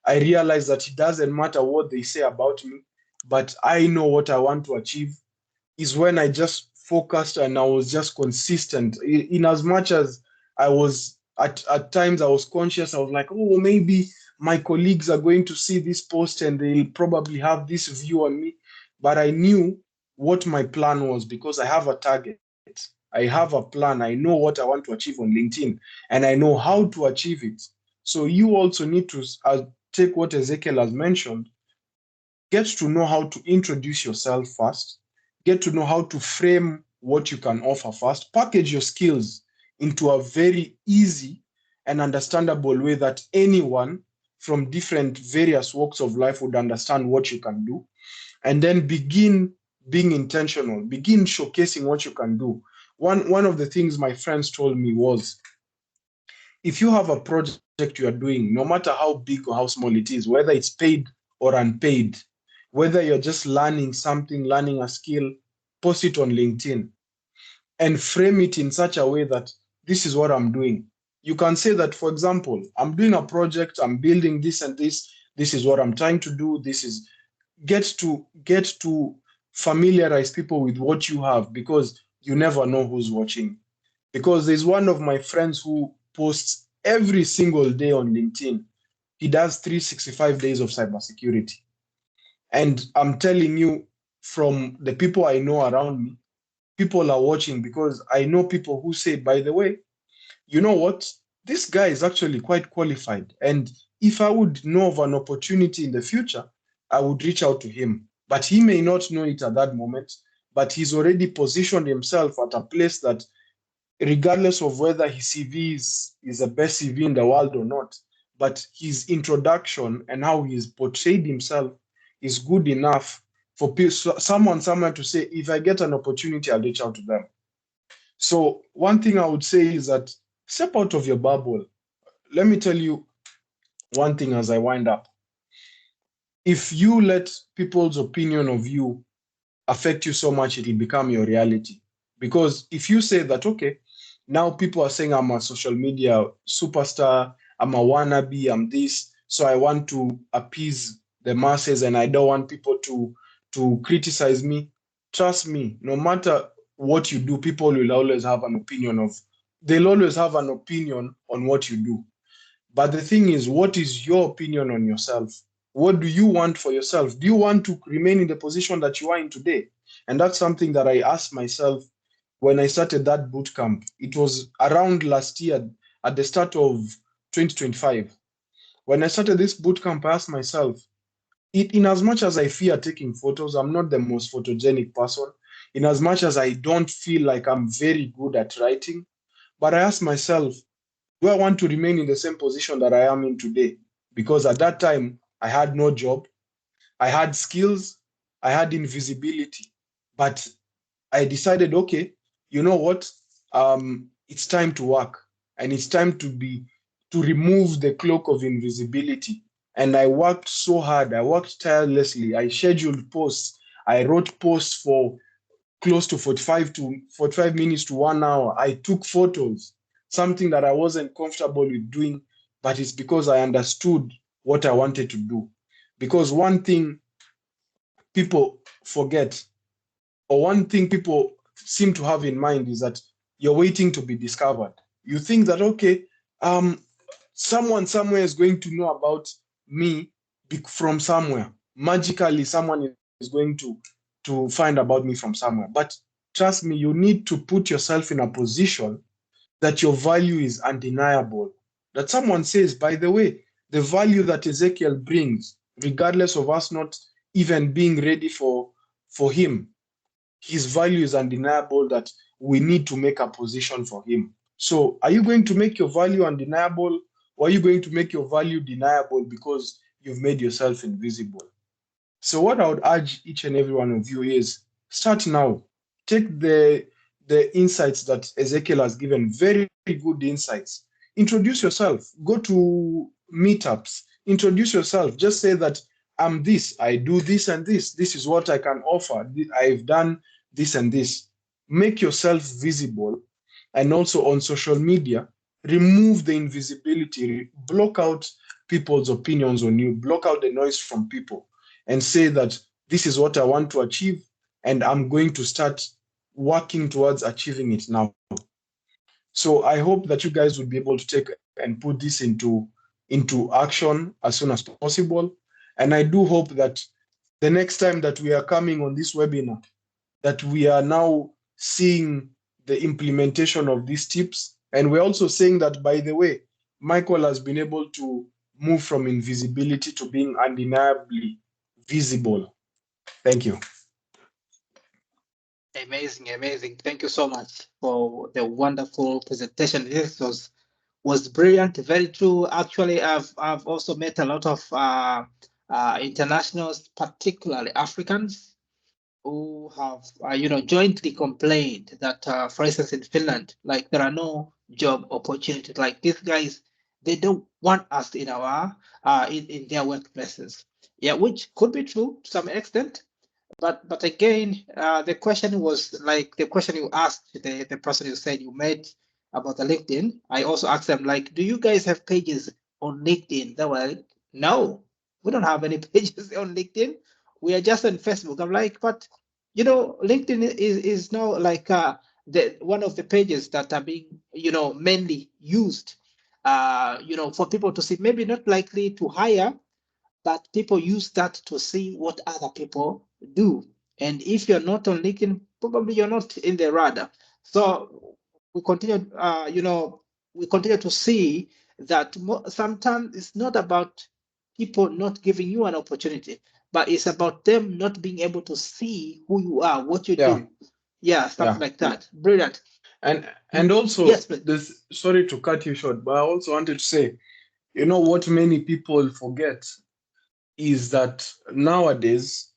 I realized that it doesn't matter what they say about me, but I know what I want to achieve. Is when I just focused and I was just consistent. In as much as I was at times I was conscious, I was like, oh, maybe my colleagues are going to see this post and they'll probably have this view on me. But I knew what my plan was, because I have a target. I have a plan. I know what I want to achieve on LinkedIn, and I know how to achieve it. So you also need to take what Ezekiel has mentioned, get to know how to introduce yourself first, get to know how to frame what you can offer first, package your skills into a very easy and understandable way that anyone from different various walks of life would understand what you can do, and then begin being intentional, begin showcasing what you can do. One of the things my friends told me was, if you have a project you are doing, no matter how big or how small it is, whether it's paid or unpaid, whether you're just learning something, learning a skill, post it on LinkedIn and frame it in such a way that this is what I'm doing. You can say that, for example, I'm doing a project, I'm building this and this is what I'm trying to do. This is get to familiarize people with what you have, because you never know who's watching. Because there's one of my friends who posts every single day on LinkedIn. He does 365 days of cybersecurity. And I'm telling you, from the people I know around me, people are watching, because I know people who say, by the way, you know what? This guy is actually quite qualified. And if I would know of an opportunity in the future, I would reach out to him. But he may not know it at that moment, but he's already positioned himself at a place that, regardless of whether his CV is the best CV in the world or not, but his introduction and how he's portrayed himself is good enough for someone to say, if I get an opportunity, I'll reach out to them. So one thing I would say is that step out of your bubble. Let me tell you one thing as I wind up. If you let people's opinion of you affect you so much, it will become your reality. Because if you say that, okay, now people are saying I'm a social media superstar, I'm a wannabe, I'm this, so I want to appease the masses and I don't want people to criticize me. Trust me, no matter what you do, people will always have an opinion of, they'll always have an opinion on what you do. But the thing is, what is your opinion on yourself? What do you want for yourself? Do you want to remain in the position that you are in today? And that's something that I asked myself when I started that boot camp. It was around last year at the start of 2025. When I started this boot camp, I asked myself, in as much as I fear taking photos, I'm not the most photogenic person. In as much as I don't feel like I'm very good at writing, but I asked myself, do I want to remain in the same position that I am in today? Because at that time, I had no job, I had skills, I had invisibility. But I decided, okay, you know what? It's time to work, and it's time to remove the cloak of invisibility. And I worked so hard. I worked tirelessly. I scheduled posts. I wrote posts for close to 45 minutes to 1 hour. I took photos, something that I wasn't comfortable with doing, but it's because I understood what I wanted to do. Because one thing people forget, or one thing people seem to have in mind, is that you're waiting to be discovered. You think that, okay, um, someone somewhere is going to know about me from somewhere. Magically, someone is going to find about me from somewhere. But trust me, you need to put yourself in a position that your value is undeniable. That someone says, by the way, the value that Ezekiel brings, regardless of us not even being ready for him, his value is undeniable, that we need to make a position for him. So are you going to make your value undeniable, or are you going to make your value deniable because you've made yourself invisible? So what I would urge each and every one of you is start now. Take the insights that Ezekiel has given, very good insights. Introduce yourself. Go to meetups. Introduce yourself. Just say that I'm this, I do this and this. This is what I can offer. I've done this and this. Make yourself visible. And also on social media, remove the invisibility, block out people's opinions on you, block out the noise from people, and say that this is what I want to achieve, and I'm going to start working towards achieving it now. So I hope that you guys will be able to take and put this into action as soon as possible. And I do hope that the next time that we are coming on this webinar, that we are now seeing the implementation of these tips. And we're also saying that, by the way, Michael has been able to move from invisibility to being undeniably visible. Thank you. Amazing, amazing. Thank you so much for the wonderful presentation. This was brilliant, very true. Actually, I've also met a lot of internationals, particularly Africans, who have jointly complained that, for instance, in Finland, like there are no job opportunities. Like these guys, they don't want us in our in their workplaces. Yeah, which could be true to some extent. But again, the question was like the question you asked the person you said you met about the LinkedIn. I also asked them, like, do you guys have pages on LinkedIn? They were like, no, we don't have any pages on LinkedIn. We are just on Facebook. I'm like, but LinkedIn is now like the one of the pages that are being mainly used for people to see, maybe not likely to hire, but people use that to see what other people do. And if you're not on LinkedIn, probably you're not in the radar. So we continue, we continue to see that sometimes it's not about people not giving you an opportunity, but it's about them not being able to see who you are, what you do. Yeah, stuff like that. Brilliant. And also, yes, this, sorry to cut you short, but I also wanted to say, what many people forget is that nowadays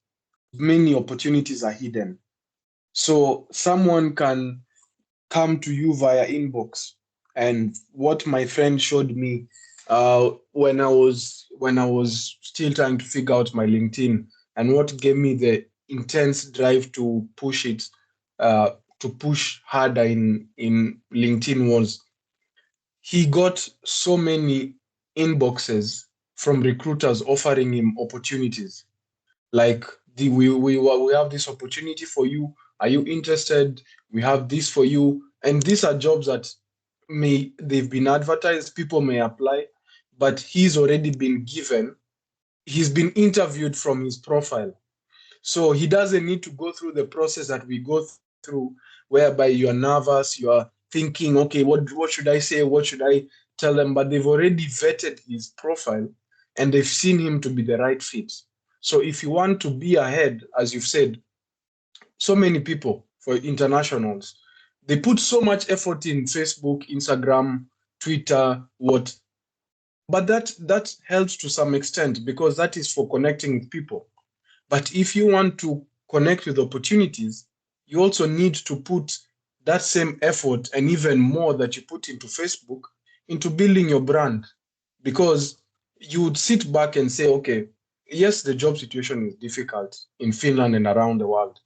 many opportunities are hidden. So someone can come to you via inbox. And what my friend showed me when I was still trying to figure out my LinkedIn, and what gave me the intense drive to push it, to push harder in LinkedIn, was he got so many inboxes from recruiters offering him opportunities. Like, we have this opportunity for you. Are you interested? We have this for you. And these are jobs that they've been advertised, people may apply, but he's already been given, he's been interviewed from his profile. So he doesn't need to go through the process that we go through, whereby you are nervous, you are thinking, okay, what should I say? What should I tell them? But they've already vetted his profile and they've seen him to be the right fit. So if you want to be ahead, as you've said, so many people for internationals, they put so much effort in Facebook, Instagram, Twitter, but that helps to some extent because that is for connecting with people. But if you want to connect with opportunities, you also need to put that same effort and even more that you put into Facebook into building your brand. Because you would sit back and say, okay, yes, the job situation is difficult in Finland and around the world,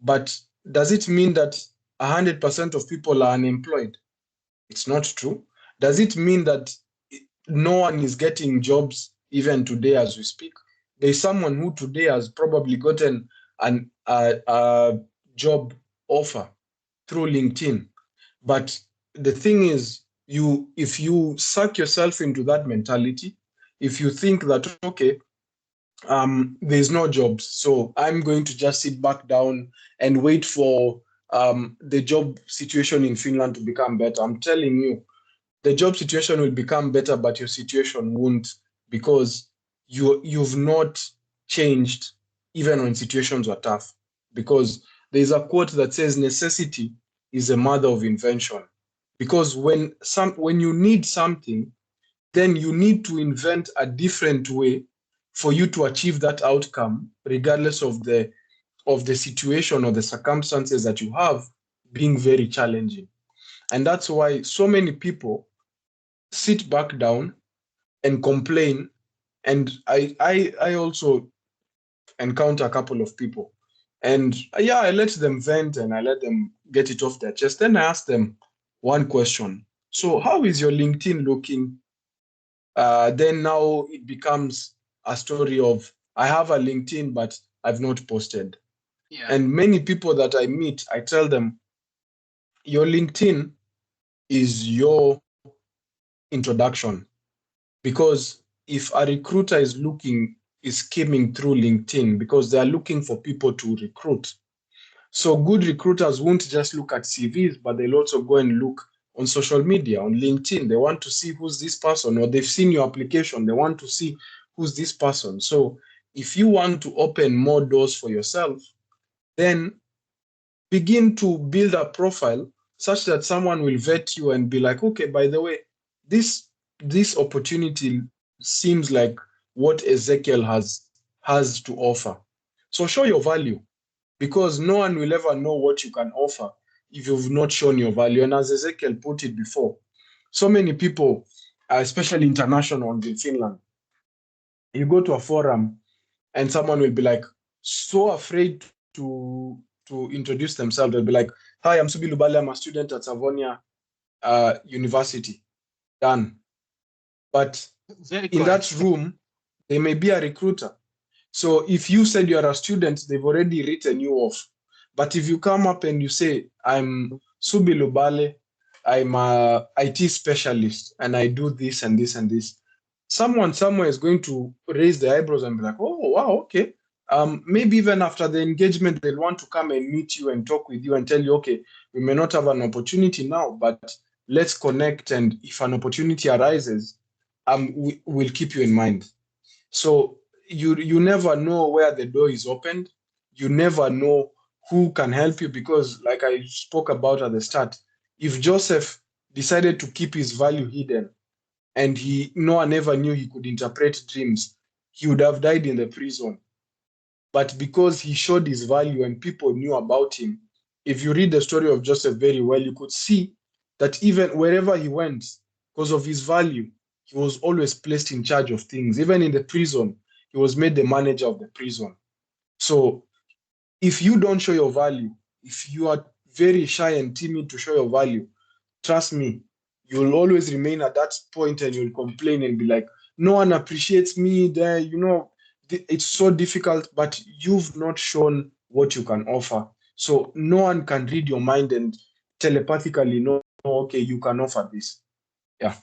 but does it mean that 100% of people are unemployed? It's not true. Does it mean that no one is getting jobs even today as we speak? There's someone who today has probably gotten a job offer through LinkedIn. But the thing is, if you suck yourself into that mentality, if you think that, okay, there's no jobs, so I'm going to just sit back down and wait for the job situation in Finland to become better, I'm telling you, the job situation will become better, but your situation won't, because you've not changed even when situations were tough. Because there's a quote that says necessity is the mother of invention. Because when you need something, then you need to invent a different way for you to achieve that outcome, regardless of the situation or the circumstances that you have being very challenging. And that's why so many people sit back down and complain. And I also encounter a couple of people, and yeah, I let them vent and I let them get it off their chest. Then I ask them one question: so how is your LinkedIn looking? Then now it becomes a story of, I have a LinkedIn but I've not posted. Yeah. And many people that I meet, I tell them, your LinkedIn is your introduction. Because if a recruiter is skimming through LinkedIn, because they are looking for people to recruit. So good recruiters won't just look at CVs, but they'll also go and look on social media, on LinkedIn. They want to see who's this person, or they've seen your application. They want to see who's this person. So if you want to open more doors for yourself, then begin to build a profile such that someone will vet you and be like, okay, by the way, this opportunity seems like what Ezekiel has to offer. So show your value, because no one will ever know what you can offer if you've not shown your value. And as Ezekiel put it before, so many people, especially internationals in Finland, you go to a forum and someone will be like so afraid to introduce themselves. They'll be like, hi, I'm Suubi Lubaale, I'm a student at Savonia University. Done. But in that room, they may be a recruiter. So if you said you're a student, they've already written you off. But if you come up and you say, I'm Suubi Lubaale, I'm a IT specialist, and I do this and this and this, someone somewhere is going to raise their eyebrows and be like, oh, wow, okay. Maybe even after the engagement, they'll want to come and meet you and talk with you and tell you, okay, we may not have an opportunity now, but let's connect. And if an opportunity arises, we'll keep you in mind. So you never know where the door is opened. You never know who can help you, because like I spoke about at the start, if Joseph decided to keep his value hidden and no one ever knew he could interpret dreams, he would have died in the prison. But because he showed his value and people knew about him, if you read the story of Joseph very well, you could see that even wherever he went, because of his value, he was always placed in charge of things. Even in the prison, he was made the manager of the prison. So if you don't show your value, if you are very shy and timid to show your value, trust me, you'll always remain at that point and you'll complain and be like, no one appreciates me there, it's so difficult, but you've not shown what you can offer. So no one can read your mind and telepathically know, okay, you can offer this. Yeah.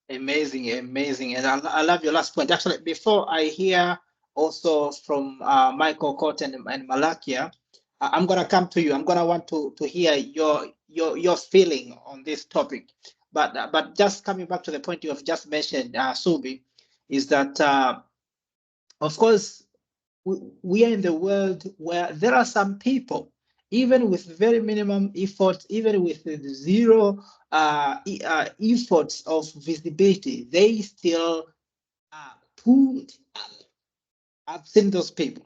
Amazing, amazing. And I love your last point. Actually, before I hear also from Michael Cotton and Malakia, I'm gonna come to you. I'm gonna want to hear your feeling on this topic. But just coming back to the point you have just mentioned, Suubi, is that of course we are in the world where there are some people, even with very minimum effort, even with zero efforts of visibility, they still are pulled up. I've seen those people.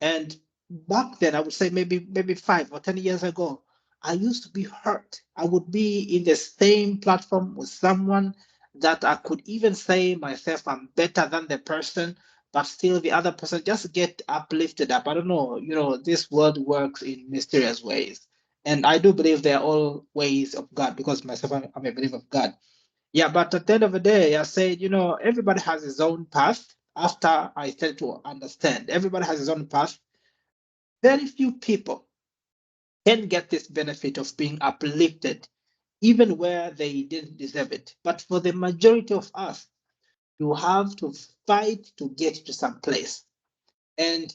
And back then, I would say maybe 5 or 10 years ago, I used to be hurt. I would be in the same platform with someone that I could even say myself I'm better than the person, but still the other person just get uplifted up. I don't know, this world works in mysterious ways. And I do believe they're all ways of God, because myself, I'm a believer of God. Yeah, but at the end of the day, I said, everybody has his own path. After I started to understand, everybody has his own path. Very few people can get this benefit of being uplifted, even where they didn't deserve it. But for the majority of us, you have to fight to get to some place. And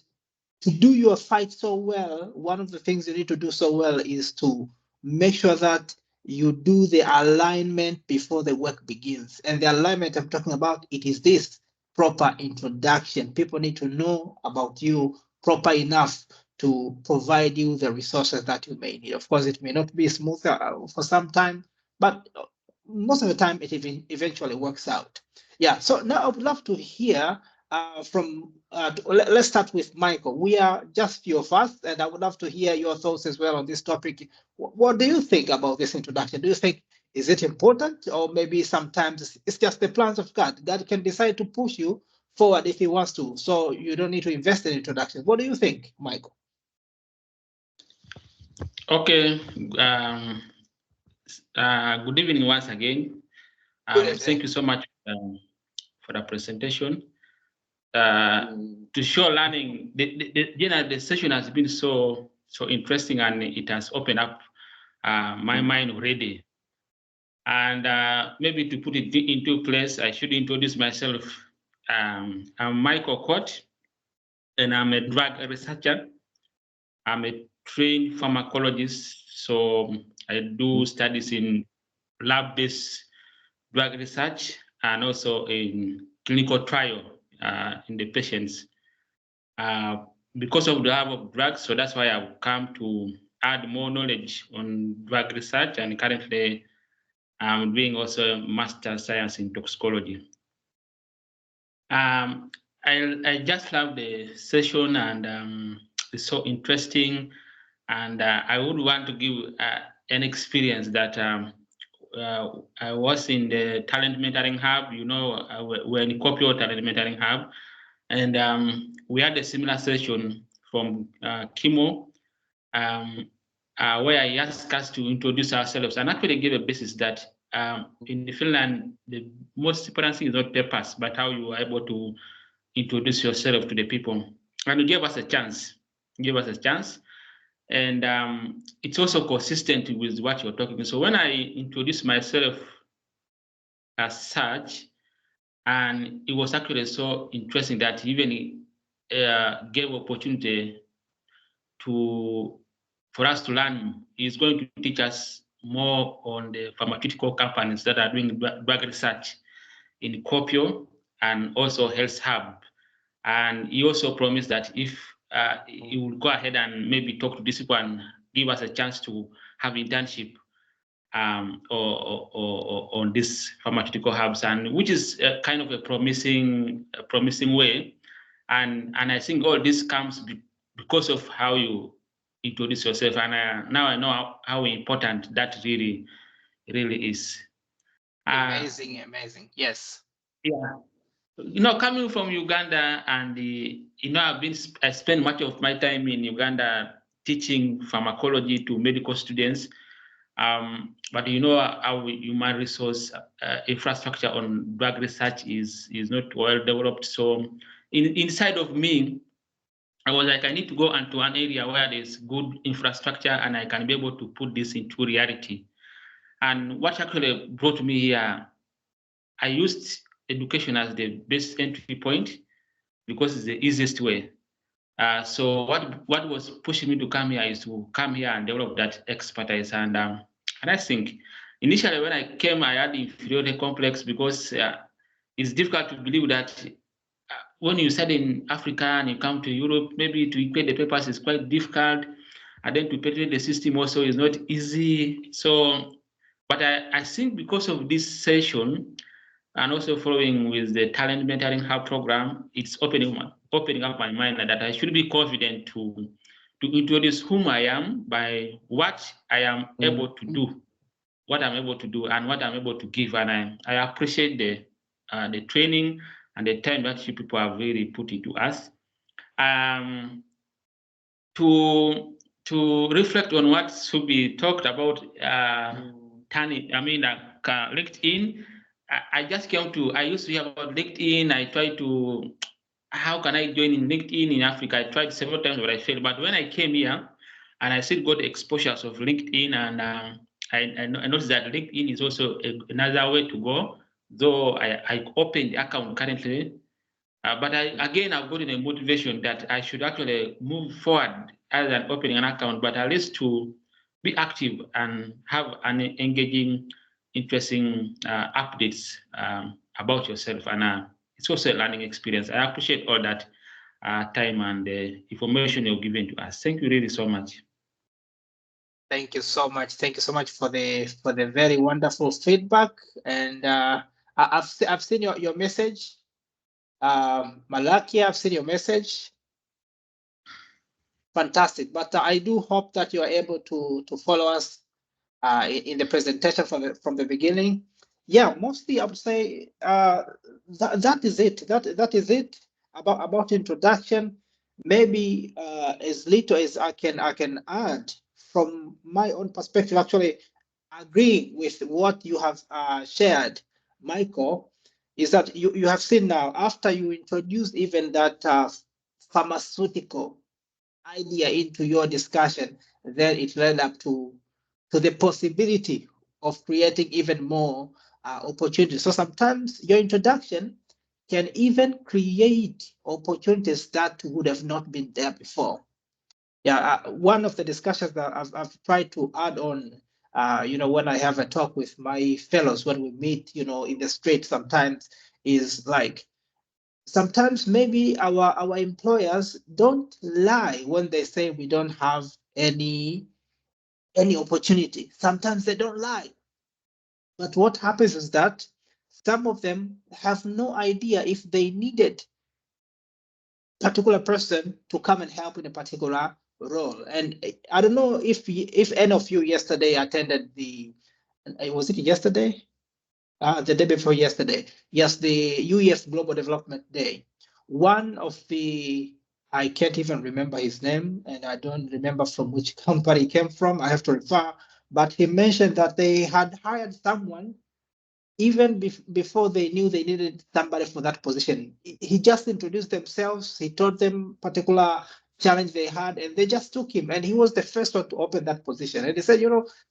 to do your fight so well, one of the things you need to do so well is to make sure that you do the alignment before the work begins. And the alignment I'm talking about, it is this proper introduction. People need to know about you proper enough to provide you the resources that you may need. Of course, it may not be smooth for some time, but most of the time it eventually works out. Yeah, so now I would love to hear let's start with Michael. We are just few of us, and I would love to hear your thoughts as well on this topic. What do you think about this introduction? Do you think, is it important, or maybe sometimes it's just the plans of God? God can decide to push you forward if he wants to, so you don't need to invest in introduction. What do you think, Michael? Okay. Good evening once again. Thank you so much for the presentation. To show learning, the session has been so interesting, and it has opened up my mind already. And maybe to put it into place, I should introduce myself. I'm Michael Cott, and I'm a drug researcher. I'm a trained pharmacologist, so I do studies in lab-based drug research and also in clinical trial in the patients. Because of the love of drugs, so that's why I've come to add more knowledge on drug research, and currently I'm doing also master science in toxicology. I just love the session, and it's so interesting, and I would want to give an experience that I was in the talent mentoring hub. We're in Kuopio Talent mentoring hub, and we had a similar session from Kimo, where I asked us to introduce ourselves and actually give a basis that in Finland, the most important thing is not papers, but how you are able to introduce yourself to the people. And you gave us a chance. And it's also consistent with what you're talking about. So when I introduced myself as such, and it was actually so interesting that he even gave opportunity for us to learn. He's going to teach us more on the pharmaceutical companies that are doing drug research in Kuopio and also Health Hub. And he also promised that if he will go ahead and maybe talk to this people and give us a chance to have internship or on these pharmaceutical hubs, and which is kind of a promising way. And I think all this comes because of how you introduce yourself. And now I know how important that really is. Amazing. Yes. Yeah. Coming from Uganda, and I spent much of my time in Uganda teaching pharmacology to medical students. But our human resource infrastructure on drug research is not well developed. So inside of me, I was like, I need to go into an area where there's good infrastructure and I can be able to put this into reality. And what actually brought me here, I used education as the best entry point because it's the easiest way. So what was pushing me to come here is to come here and develop that expertise. And I think initially when I came, I had inferiority complex because it's difficult to believe that when you study in Africa and you come to Europe, maybe to equate the papers is quite difficult. And then to penetrate the system also is not easy. So, but I think because of this session, and also following with the Talent Mentoring Hub program, it's opening up my mind that I should be confident to introduce whom I am by what I am able to do, what I'm able to do, and what I'm able to give. And I appreciate the training and the time that you people have really put into us. To reflect on what Suubi talked about, LinkedIn. I used to hear about LinkedIn. I tried to, how can I join in LinkedIn in Africa? I tried several times, but I failed. But when I came here and I still got exposures of LinkedIn, and I noticed that LinkedIn is also another way to go, though I opened the account currently. But I've gotten a motivation that I should actually move forward other than opening an account, but at least to be active and have an engaging, interesting updates about yourself. And it's also a learning experience. I appreciate all that time and the information you've given to us. Thank you really so much. Thank you so much. Thank you so much for the very wonderful feedback. And I've seen your message. Malaki, I've seen your message. Fantastic. But I do hope that you are able to follow us in the presentation from the beginning. Yeah, mostly I would say that is it. That is it about introduction. Maybe as little as I can add from my own perspective. Actually, agree with what you have shared, Michael. Is that you have seen now after you introduced even that pharmaceutical idea into your discussion, then it led up to the possibility of creating even more opportunities. So sometimes your introduction can even create opportunities that would have not been there before. Yeah, one of the discussions that I've tried to add on, when I have a talk with my fellows, when we meet, in the street sometimes, is like, sometimes maybe our employers don't lie when they say we don't have any opportunity. Sometimes they don't lie. But what happens is that some of them have no idea if they needed a particular person to come and help in a particular role. And I don't know if any of you yesterday attended was it yesterday? The day before yesterday. Yes, the UEF Global Development Day. One of I can't even remember his name, and I don't remember from which company he came from. I have to refer, but he mentioned that they had hired someone even before they knew they needed somebody for that position. He just introduced themselves. He told them particular challenge they had, and they just took him. And he was the first one to open that position. And he said,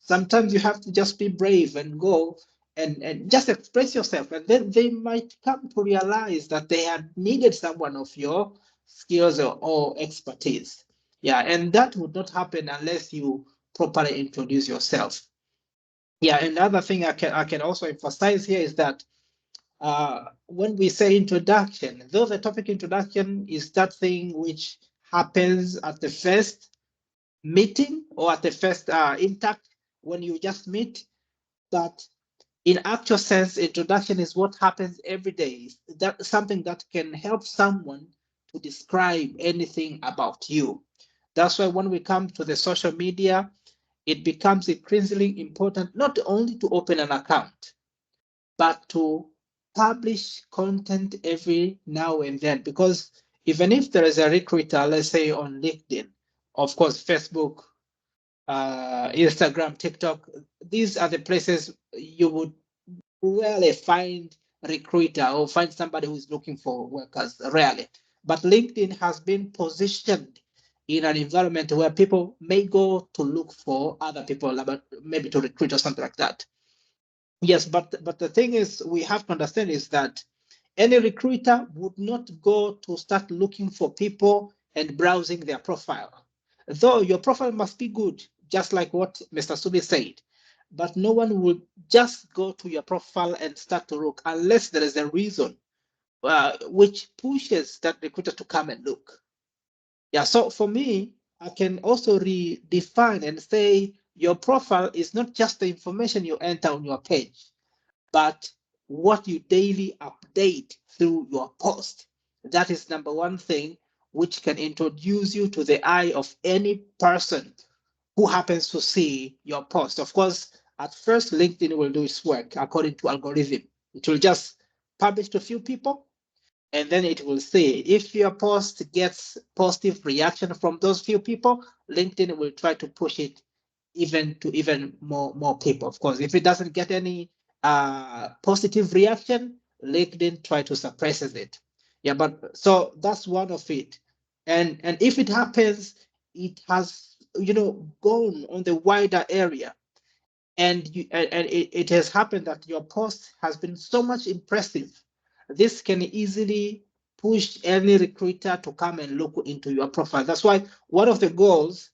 sometimes you have to just be brave and go and just express yourself. And then they might come to realize that they had needed someone of your skills or expertise. Yeah, and that would not happen unless you properly introduce yourself. Yeah, another thing I can also emphasize here is that when we say introduction, though the topic introduction is that thing which happens at the first meeting or at the first intact when you just meet, but in actual sense, introduction is what happens every day. That's something that can help someone to describe anything about you. That's why when we come to the social media, it becomes increasingly important not only to open an account, but to publish content every now and then. Because even if there is a recruiter, let's say on LinkedIn, of course, Facebook, Instagram, TikTok, these are the places you would rarely find recruiter or find somebody who's looking for workers, rarely. But LinkedIn has been positioned in an environment where people may go to look for other people, maybe to recruit or something like that. Yes, but the thing is, we have to understand is that any recruiter would not go to start looking for people and browsing their profile. Though your profile must be good, just like what Mr. Suubi said, but no one will just go to your profile and start to look unless there is a reason which pushes that recruiter to come and look. Yeah, so for me, I can also redefine and say your profile is not just the information you enter on your page, but what you daily update through your post. That is number one thing which can introduce you to the eye of any person who happens to see your post. Of course, at first, LinkedIn will do its work according to algorithm. It will just publish to a few people, and then it will say if your post gets positive reaction from those few people, LinkedIn will try to push it even more people. Of course, if it doesn't get any positive reaction, LinkedIn try to suppresses it. Yeah, but so that's one of it. And if it happens, it has gone on the wider area, and it has happened that your post has been so much impressive. This can easily push any recruiter to come and look into your profile. That's why one of the goals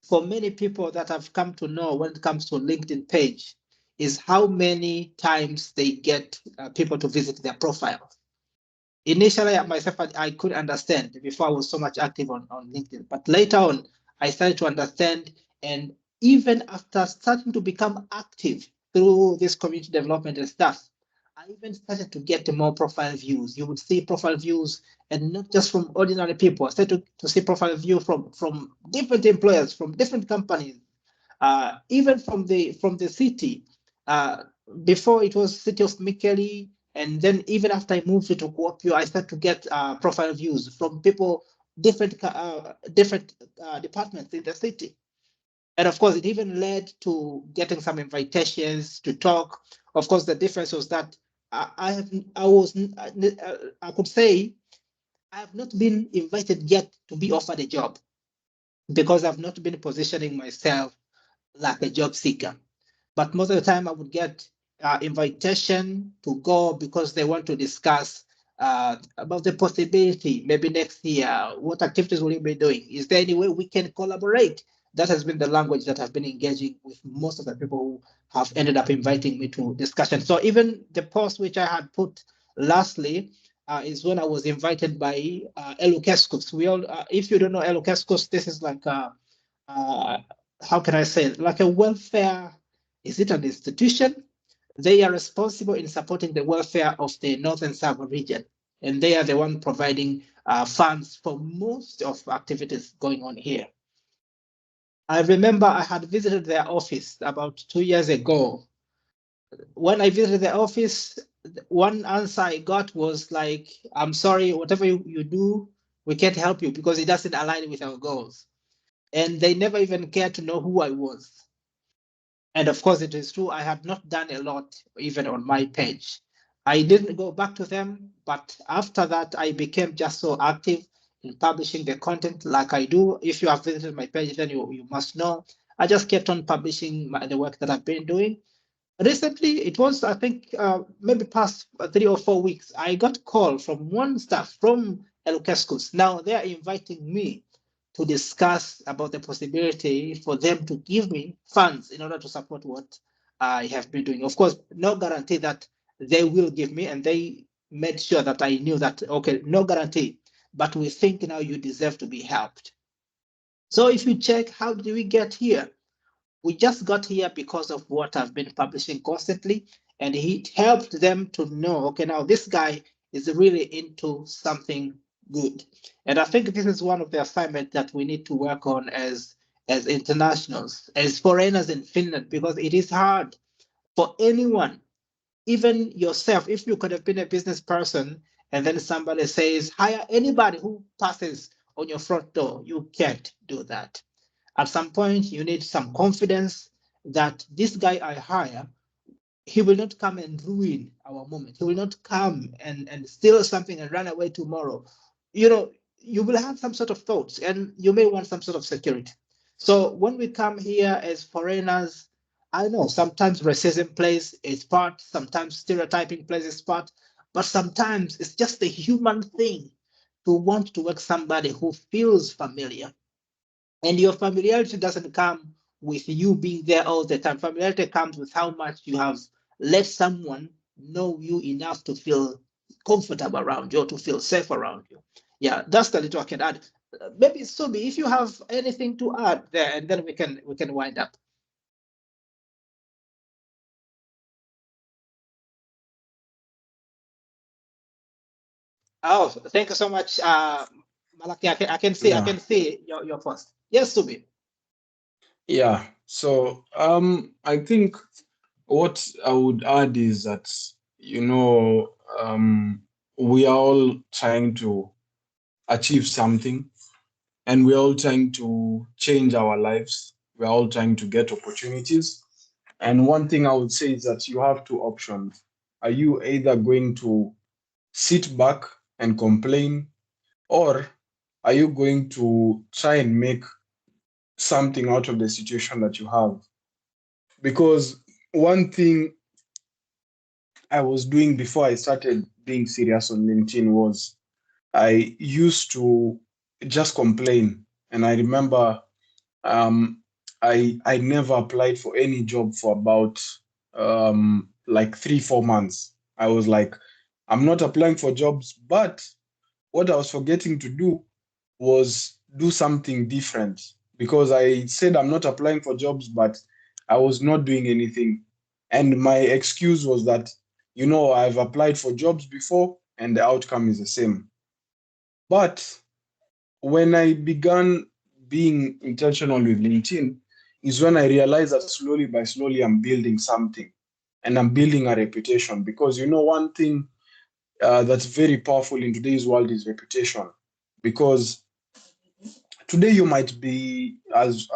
for many people that have come to know when it comes to LinkedIn page is how many times they get people to visit their profile. Initially, myself, I could understand before I was so much active on LinkedIn. But later on, I started to understand. And even after starting to become active through this community development and stuff, I even started to get more profile views. You would see profile views, and not just from ordinary people. I started to see profile view from different employers, from different companies, even from the city. Before it was city of Mikeli, and then even after I moved to Kuopio, I started to get profile views from people, different departments in the city. And of course, it even led to getting some invitations to talk. Of course, the difference was that I could say I have not been invited yet to be offered a job, because I've not been positioning myself like a job seeker. But most of the time I would get invitation to go because they want to discuss about the possibility, maybe next year, what activities will you be doing? Is there any way we can collaborate? That has been the language that I've been engaging with most of the people who have ended up inviting me to discussion. So even the post which I had put lastly is when I was invited by Elukeskus. We all, if you don't know Elukeskus, this is like how can I say it? Like a welfare, is it an institution? They are responsible in supporting the welfare of the Northern Savo region, and they are the one providing funds for most of activities going on here. I remember I had visited their office about 2 years ago. When I visited the office, one answer I got was like, I'm sorry, whatever you do, we can't help you because it doesn't align with our goals. And they never even cared to know who I was. And of course, it is true, I had not done a lot even on my page. I didn't go back to them, but after that, I became just so active in publishing the content like I do. If you have visited my page, then you must know. I just kept on publishing the work that I've been doing. Recently, it was, I think, maybe past 3 or 4 weeks, I got a call from one staff from Elukeskus. Now they are inviting me to discuss about the possibility for them to give me funds in order to support what I have been doing. Of course, no guarantee that they will give me, and they made sure that I knew that, okay, no guarantee, but we think now you deserve to be helped. So if you check, how did we get here? We just got here because of what I've been publishing constantly, and it helped them to know, okay, now this guy is really into something Good. And I think this is one of the assignments that we need to work on as internationals, as foreigners in Finland, because it is hard for anyone, even yourself. If you could have been a business person and then somebody says, hire anybody who passes on your front door, you can't do that. At some point, you need some confidence that this guy I hire, he will not come and ruin our moment. He will not come and steal something and run away tomorrow. You know, you will have some sort of thoughts and you may want some sort of security. So when we come here as foreigners, I know sometimes racism plays its part, sometimes stereotyping plays its part, but sometimes it's just a human thing to want to work somebody who feels familiar. And your familiarity doesn't come with you being there all the time. Familiarity comes with how much you have let someone know you enough to feel comfortable around you or to feel safe around you. Yeah, that's the little I can add. Maybe Subi, if you have anything to add there, and then we can wind up. Oh, thank you so much, Malaki. I can see your post. Yes, Subi. Yeah. So I think what I would add is that, we are all trying to achieve something, and we're all trying to change our lives. We're all trying to get opportunities. And one thing I would say is that you have two options. Are you either going to sit back and complain, or are you going to try and make something out of the situation that you have? Because one thing I was doing before I started being serious on LinkedIn was I used to just complain. And I remember um, I never applied for any job for about like 3-4 months. I was like, I'm not applying for jobs, but what I was forgetting to do was do something different, because I said I'm not applying for jobs, but I was not doing anything. And my excuse was that, I've applied for jobs before and the outcome is the same. But when I began being intentional with LinkedIn, is when I realized that slowly by slowly I'm building something, and I'm building a reputation. Because one thing that's very powerful in today's world is reputation. Because today you might be, as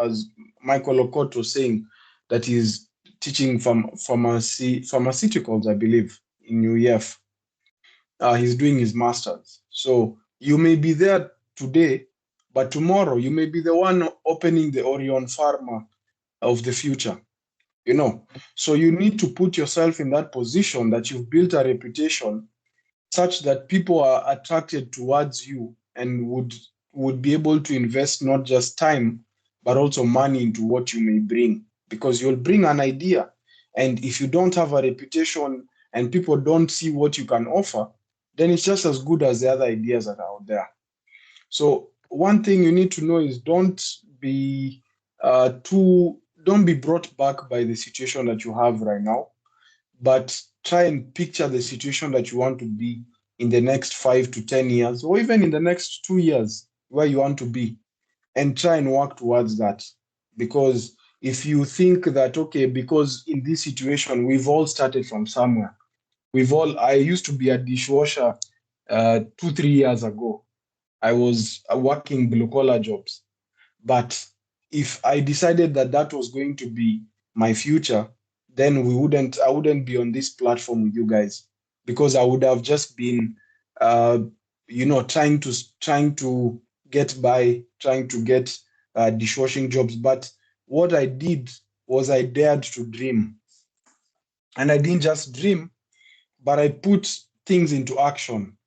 Michael Okot was saying, that is teaching pharmaceuticals, I believe, in UEF. He's doing his master's. So you may be there today, but tomorrow you may be the one opening the Orion Pharma of the future. So you need to put yourself in that position that you've built a reputation such that people are attracted towards you and would be able to invest not just time, but also money into what you may bring, because you'll bring an idea. And if you don't have a reputation and people don't see what you can offer, then it's just as good as the other ideas that are out there. So one thing you need to know is don't be brought back by the situation that you have right now, but try and picture the situation that you want to be in the next 5 to 10 years, or even in the next 2 years, where you want to be, and try and work towards that. Because if you think that, okay, because in this situation, we've all started from somewhere. I used to be a dishwasher 2-3 years ago. I was working blue collar jobs. But if I decided that that was going to be my future, then I wouldn't be on this platform with you guys, because I would have just been, trying to get by, trying to get dishwashing jobs. But what I did was I dared to dream, and I didn't just dream, but I put things into action.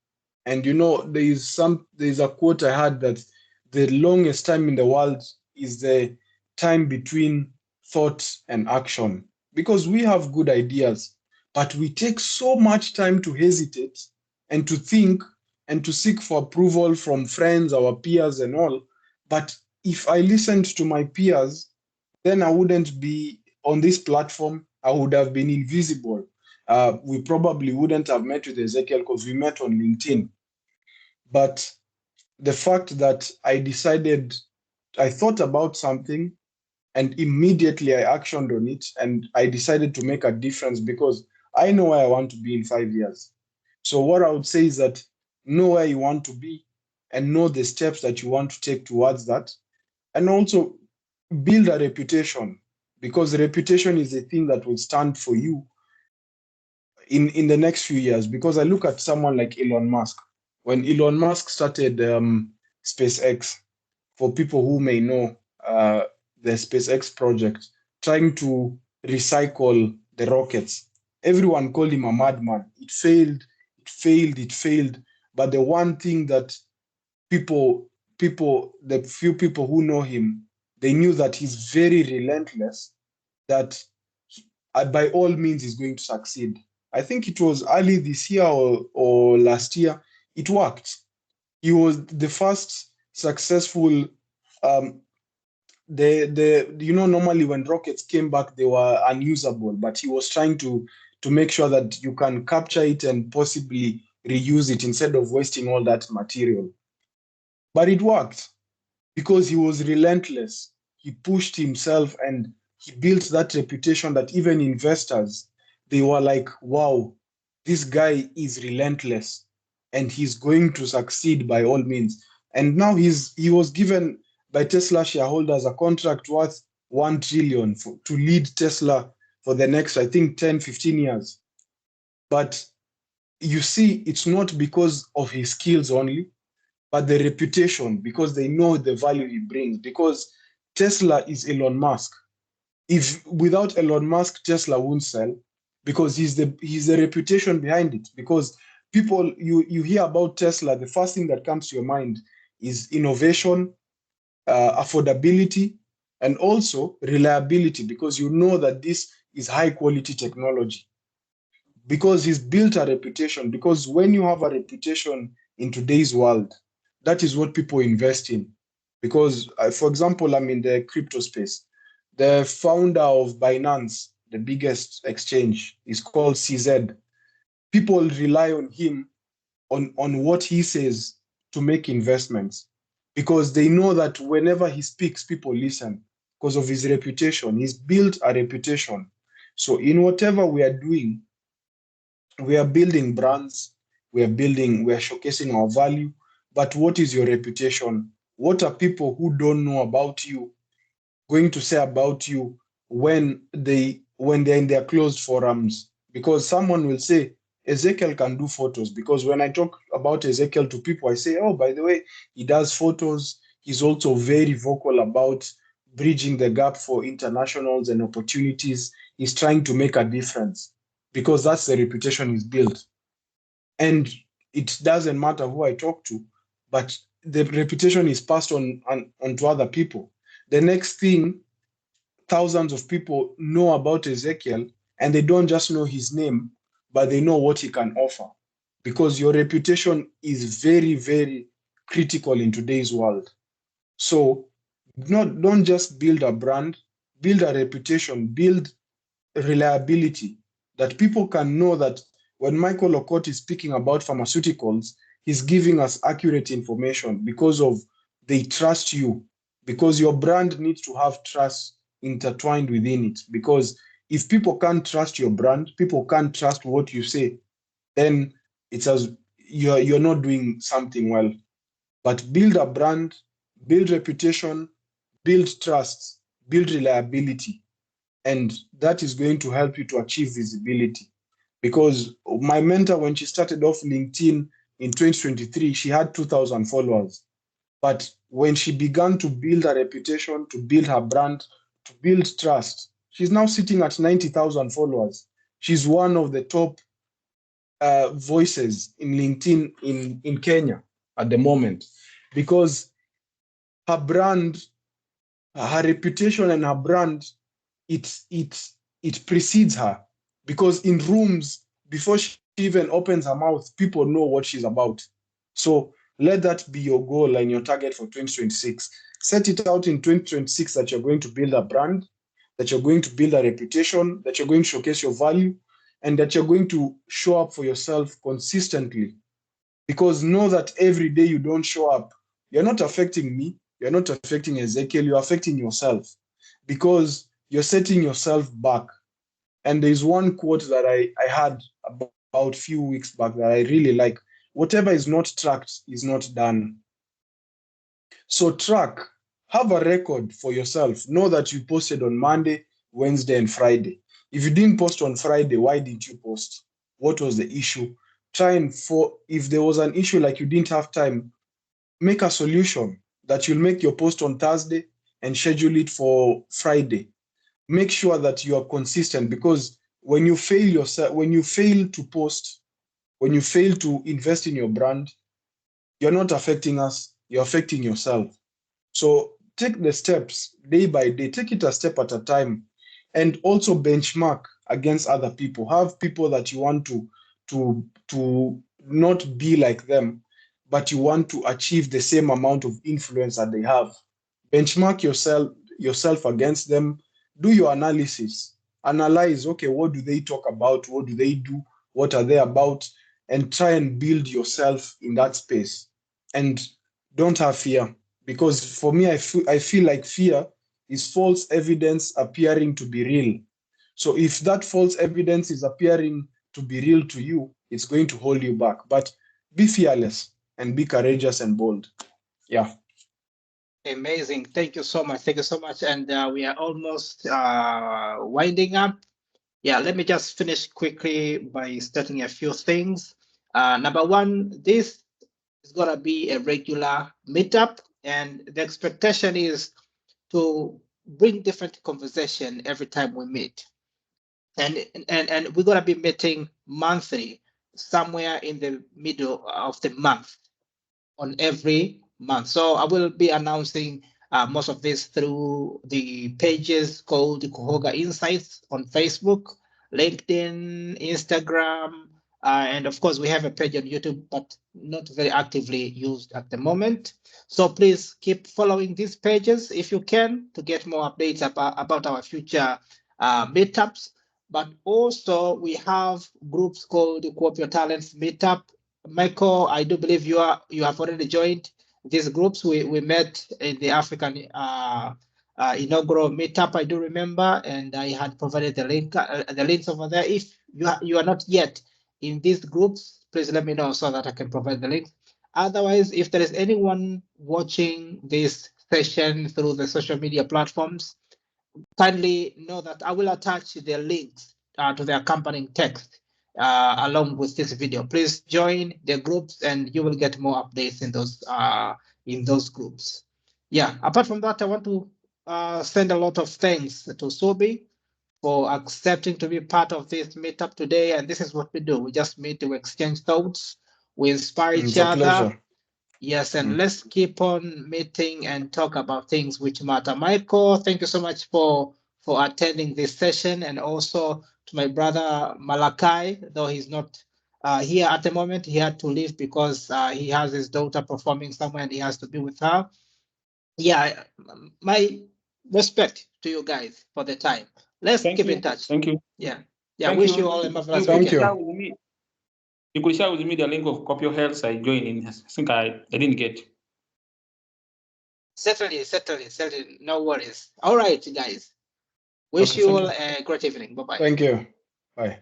And there's a quote I had that the longest time in the world is the time between thought and action. Because we have good ideas, but we take so much time to hesitate and to think and to seek for approval from friends, our peers, and all. But if I listened to my peers, then I wouldn't be on this platform. I would have been invisible. We probably wouldn't have met with Ezekiel because we met on LinkedIn. But the fact that I thought about something and immediately I actioned on it and I decided to make a difference because I know where I want to be in 5 years. So what I would say is that know where you want to be and know the steps that you want to take towards that. And also build a reputation, because reputation is the thing that will stand for you in the next few years. Because I look at someone like Elon Musk. When Elon Musk started SpaceX, for people who may know the SpaceX project, trying to recycle the rockets, everyone called him a madman. It failed, it failed, it failed. But the one thing that the few people who know him, they knew that he's very relentless, that by all means he's going to succeed. I think it was early this year or last year, it worked. He was the first successful, normally when rockets came back, they were unusable, but he was trying to make sure that you can capture it and possibly reuse it instead of wasting all that material. But it worked because he was relentless. He pushed himself and he built that reputation that even investors, they were like, wow, this guy is relentless and he's going to succeed by all means. And now he was given by Tesla shareholders a contract worth 1 trillion to lead Tesla for the next, I think, 10, 15 years. But you see, it's not because of his skills only, but the reputation, because they know the value he brings. Because Tesla is Elon Musk. If without Elon Musk, Tesla won't sell, because he's the reputation behind it. Because people, you hear about Tesla, the first thing that comes to your mind is innovation, affordability, and also reliability, because you know that this is high quality technology. Because he's built a reputation. Because when you have a reputation in today's world, that is what people invest in. Because, for example, I'm in the crypto space. The founder of Binance, the biggest exchange, is called CZ. People rely on him, on what he says to make investments, because they know that whenever he speaks, people listen because of his reputation. He's built a reputation. So in whatever we are doing, we are building brands, we are showcasing our value. But what is your reputation? What are people who don't know about you going to say about you when they're in their closed forums? Because someone will say, Ezekiel can do photos. Because when I talk about Ezekiel to people, I say, oh, by the way, he does photos. He's also very vocal about bridging the gap for internationals and opportunities. He's trying to make a difference, because that's the reputation he's built. And it doesn't matter who I talk to, but the reputation is passed on to other people. The next thing, thousands of people know about Ezekiel, and they don't just know his name, but they know what he can offer. Because your reputation is very, very critical in today's world. So don't just build a brand, build a reputation, build reliability, that people can know that when Michael Okot is speaking about pharmaceuticals, he's giving us accurate information because they trust you, because your brand needs to have trust intertwined within it. Because if people can't trust your brand, people can't trust what you say, then it's as you're not doing something well. But build a brand, build reputation, build trust, build reliability. And that is going to help you to achieve visibility. Because my mentor, when she started off LinkedIn in 2023, she had 2,000 followers. But when she began to build a reputation, to build her brand, to build trust, she's now sitting at 90,000 followers. She's one of the top voices in LinkedIn in Kenya at the moment, because her brand, her reputation and her brand, it precedes her. Because in rooms, before she even opens her mouth, people know what she's about. So let that be your goal and your target for 2026. Set it out in 2026 that you're going to build a brand, that you're going to build a reputation, that you're going to showcase your value, and that you're going to show up for yourself consistently. Because know that every day you don't show up you're not affecting me, you're not affecting Ezekiel, you're affecting yourself because you're setting yourself back. And there's one quote that I had about a few weeks back that I really like. Whatever is not tracked is not done. So track, have a record for yourself. Know that you posted on Monday, Wednesday, and Friday. If you didn't post on Friday, why didn't you post? What was the issue? If there was an issue like you didn't have time, make a solution that you'll make your post on Thursday and schedule it for Friday. Make sure that you are consistent, because when you fail to post, when you fail to invest in your brand, you're not affecting us, you're affecting yourself. So take the steps day by day, take it a step at a time, and also benchmark against other people. Have people that you want to not be like them, but you want to achieve the same amount of influence that they have. Benchmark yourself against them. Do your analysis. Analyze, okay, what do they talk about? What do they do? What are they about? And try and build yourself in that space. And don't have fear. Because for me, I feel like fear is false evidence appearing to be real. So if that false evidence is appearing to be real to you, it's going to hold you back. But be fearless and be courageous and bold. Yeah. Amazing. Thank you so much. Thank you so much. And we are almost winding up. Yeah, let me just finish quickly by stating a few things. Number one, this is going to be a regular meetup, and the expectation is to bring different conversation every time we meet. And we're going to be meeting monthly, somewhere in the middle of the month, on every month. So I will be announcing most of this through the pages called Kuhoga Insights on Facebook, LinkedIn, Instagram, and of course we have a page on YouTube, but not very actively used at the moment. So please keep following these pages if you can to get more updates about our future meetups. But also we have groups called Kuopio Talents Meetup. Michael, I do believe you have already joined these groups. We met in the African inaugural meetup, I do remember, and I had provided the links over there. If you are not yet in these groups, please let me know so that I can provide the link. Otherwise, if there is anyone watching this session through the social media platforms, kindly know that I will attach the links to the accompanying text along with this video. Please join the groups and you will get more updates in those groups. Yeah, apart from that, I want to send a lot of thanks to Suubi for accepting to be part of this meetup today. And this is what we do. We just meet to exchange thoughts, we inspire each other. Pleasure. Yes, and let's keep on meeting and talk about things which matter. Michael, thank you so much for attending this session, and also to my brother Malachi, though he's not here at the moment. He had to leave because he has his daughter performing somewhere and he has to be with her. Yeah, my respect to you guys for the time. Let's keep in touch. Thank you. Yeah. Wish you all a marvelous weekend. Thank you. You could share with me the link of Kuopio Health I joined in. I think I didn't get. Certainly. No worries. All right, guys. Wish you all a great evening. Bye-bye. Thank you. Bye.